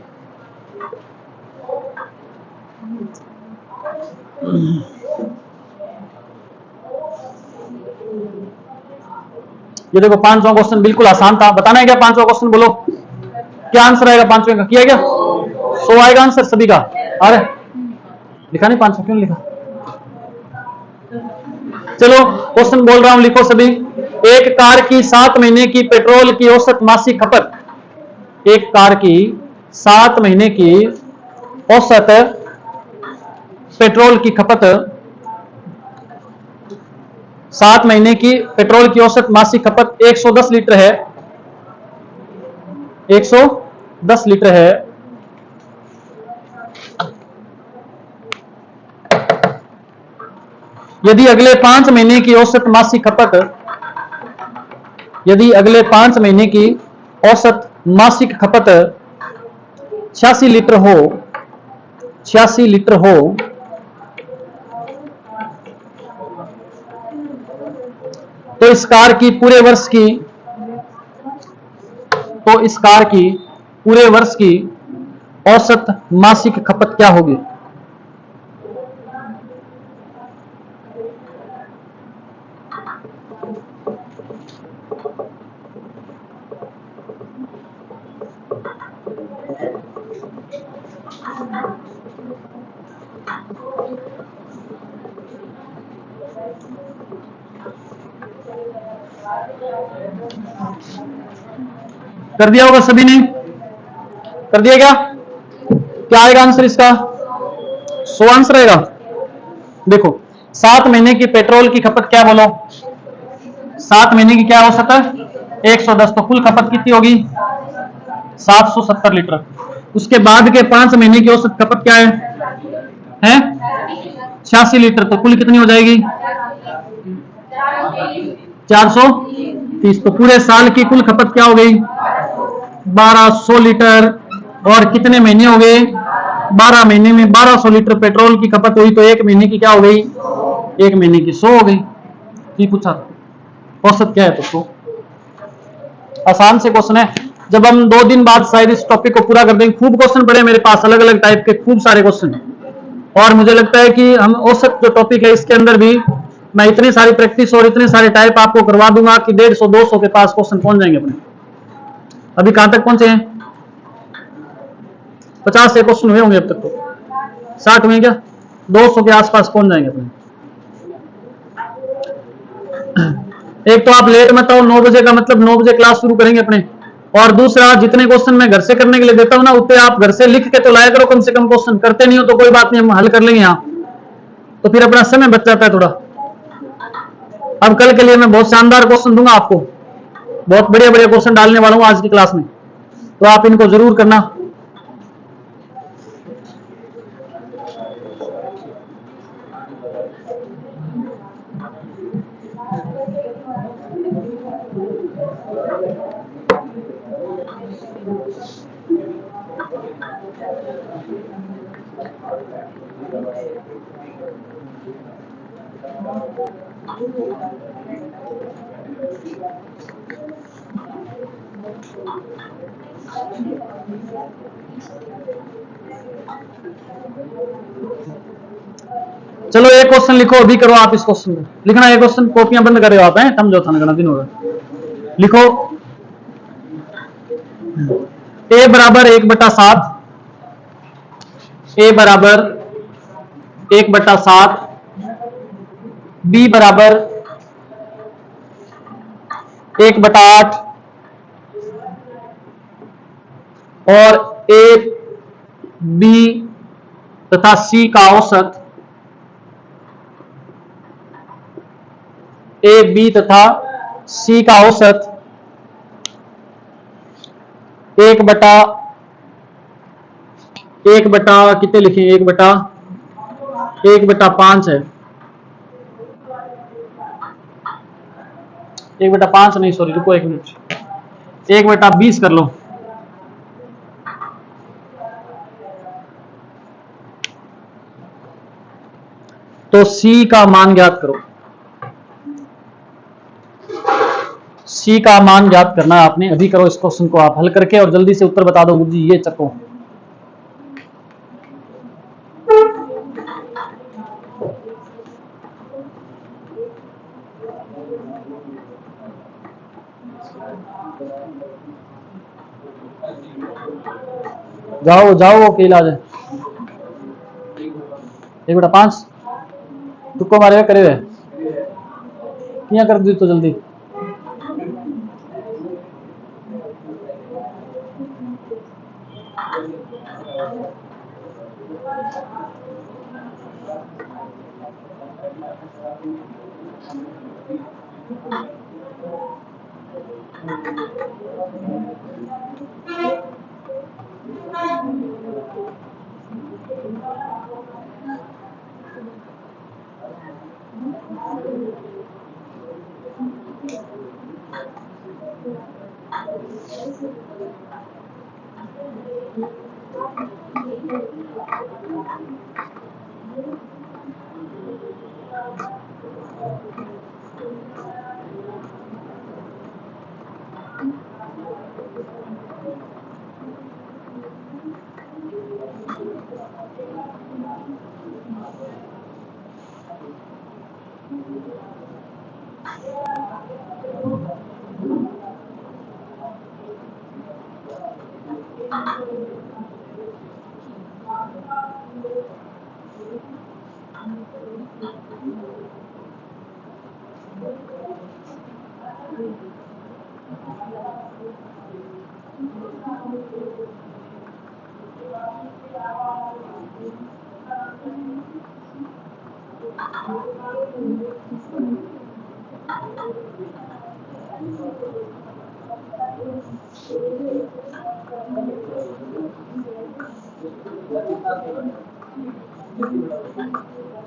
ये देखो 5वां क्वेश्चन बिल्कुल आसान था, बताना है क्या 5वां क्वेश्चन, बोलो क्या आंसर आएगा 5वें का, किया क्या 100 आएगा आंसर सभी का। अरे लिखा नहीं 500, क्यों लिखा। चलो क्वेश्चन बोल रहा हूं, लिखो सभी। एक कार की 7 महीने की पेट्रोल की औसत मासिक खपत, एक कार की 7 महीने की औसत पेट्रोल की खपत, 7 महीने की पेट्रोल की औसत मासिक खपत 110 लीटर है, 110 लीटर है। यदि अगले 5 महीने की औसत मासिक खपत, यदि अगले 5 महीने की औसत मासिक खपत 86 लीटर हो, 86 लीटर हो, तो इस कार की पूरे वर्ष की, तो इस कार की पूरे वर्ष की औसत मासिक खपत क्या होगी? कर दिया होगा सभी ने? कर दिया क्या? क्या आएगा आंसर इसका? 100 आंसर आएगा। देखो 7 महीने की पेट्रोल की खपत क्या बोलो? 7 महीने की क्या औसत है? 110। तो कुल खपत कितनी होगी? 770 लीटर। उसके बाद के 5 महीने की औसत खपत क्या है? 86 लीटर। तो कुल कितनी हो जाएगी? 430। तो पूरे साल की कुल खपत क्या हो गई? 1200 लीटर। और कितने महीने हो गए? 12 महीने में 1200 लीटर पेट्रोल की खपत हुई, तो एक महीने की क्या हो गई? एक महीने की 100 हो गई। ठीक पूछा, औसत क्या है? तो 100। आसान से क्वेश्चन है। जब हम 2 दिन बाद शायद इस टॉपिक को पूरा कर देंगे। खूब क्वेश्चन पड़े मेरे पास, अलग अलग टाइप के खूब सारे क्वेश्चन। और मुझे लगता है कि हम औसत जो टॉपिक है इसके अंदर भी मैं इतनी सारी प्रैक्टिस और इतने सारे टाइप आपको करवा दूंगा कि 150-200 के पास क्वेश्चन पहुंच जाएंगे अपने। अभी कहां तक पहुंचे हैं? 50 से क्वेश्चन हुए होंगे अब तक। तो 60 हुए क्या? 200 के आसपास पहुंच जाएंगे अपने। एक तो आप लेट मत आओ, 9 बजे का मतलब 9 बजे क्लास शुरू करेंगे अपने। और दूसरा, जितने क्वेश्चन मैं घर से करने के लिए देता हूं ना, उतने आप घर से लिख के तो लाया करो कम से कम। क्वेश्चन करते नहीं हो तो कोई बात नहीं, हम हल कर लेंगे यहाँ। तो फिर अपना समय बच जाता है थोड़ा। अब कल के लिए मैं बहुत शानदार क्वेश्चन दूंगा आपको, बहुत बढ़िया बढ़िया क्वेश्चन डालने वाला हूं आज की क्लास में, तो आप इनको जरूर करना। चलो एक क्वेश्चन लिखो, अभी करो आप इस क्वेश्चन को। लिखना है क्वेश्चन, कॉपियां बंद कर रहे हो आप? हैं समझो था ना दिन होगा। लिखो a बराबर 1/7, a बराबर 1/7, b बराबर 1/8 और a b तथा c का औसत, a b तथा c का औसत 1/1 कितने लिखे? 1/5 है। 1/5 नहीं, सॉरी, रुको 1 मिनट, 1/20 कर लो। तो C का मान ज्ञात करो। C का मान ज्ञात करना है आपने। अभी करो इस क्वेश्चन को आप हल करके और जल्दी से उत्तर बता दो। गुरुजी ये चक्को, जाओ जाओ के इलाज है। 1/5 तुक्को मारे करे हुए क्या कर दी तो जल्दी।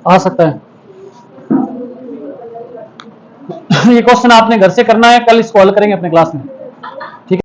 आ सकता है। ये क्वेश्चन आपने घर से करना है, कल इसको हल करेंगे अपने क्लास में।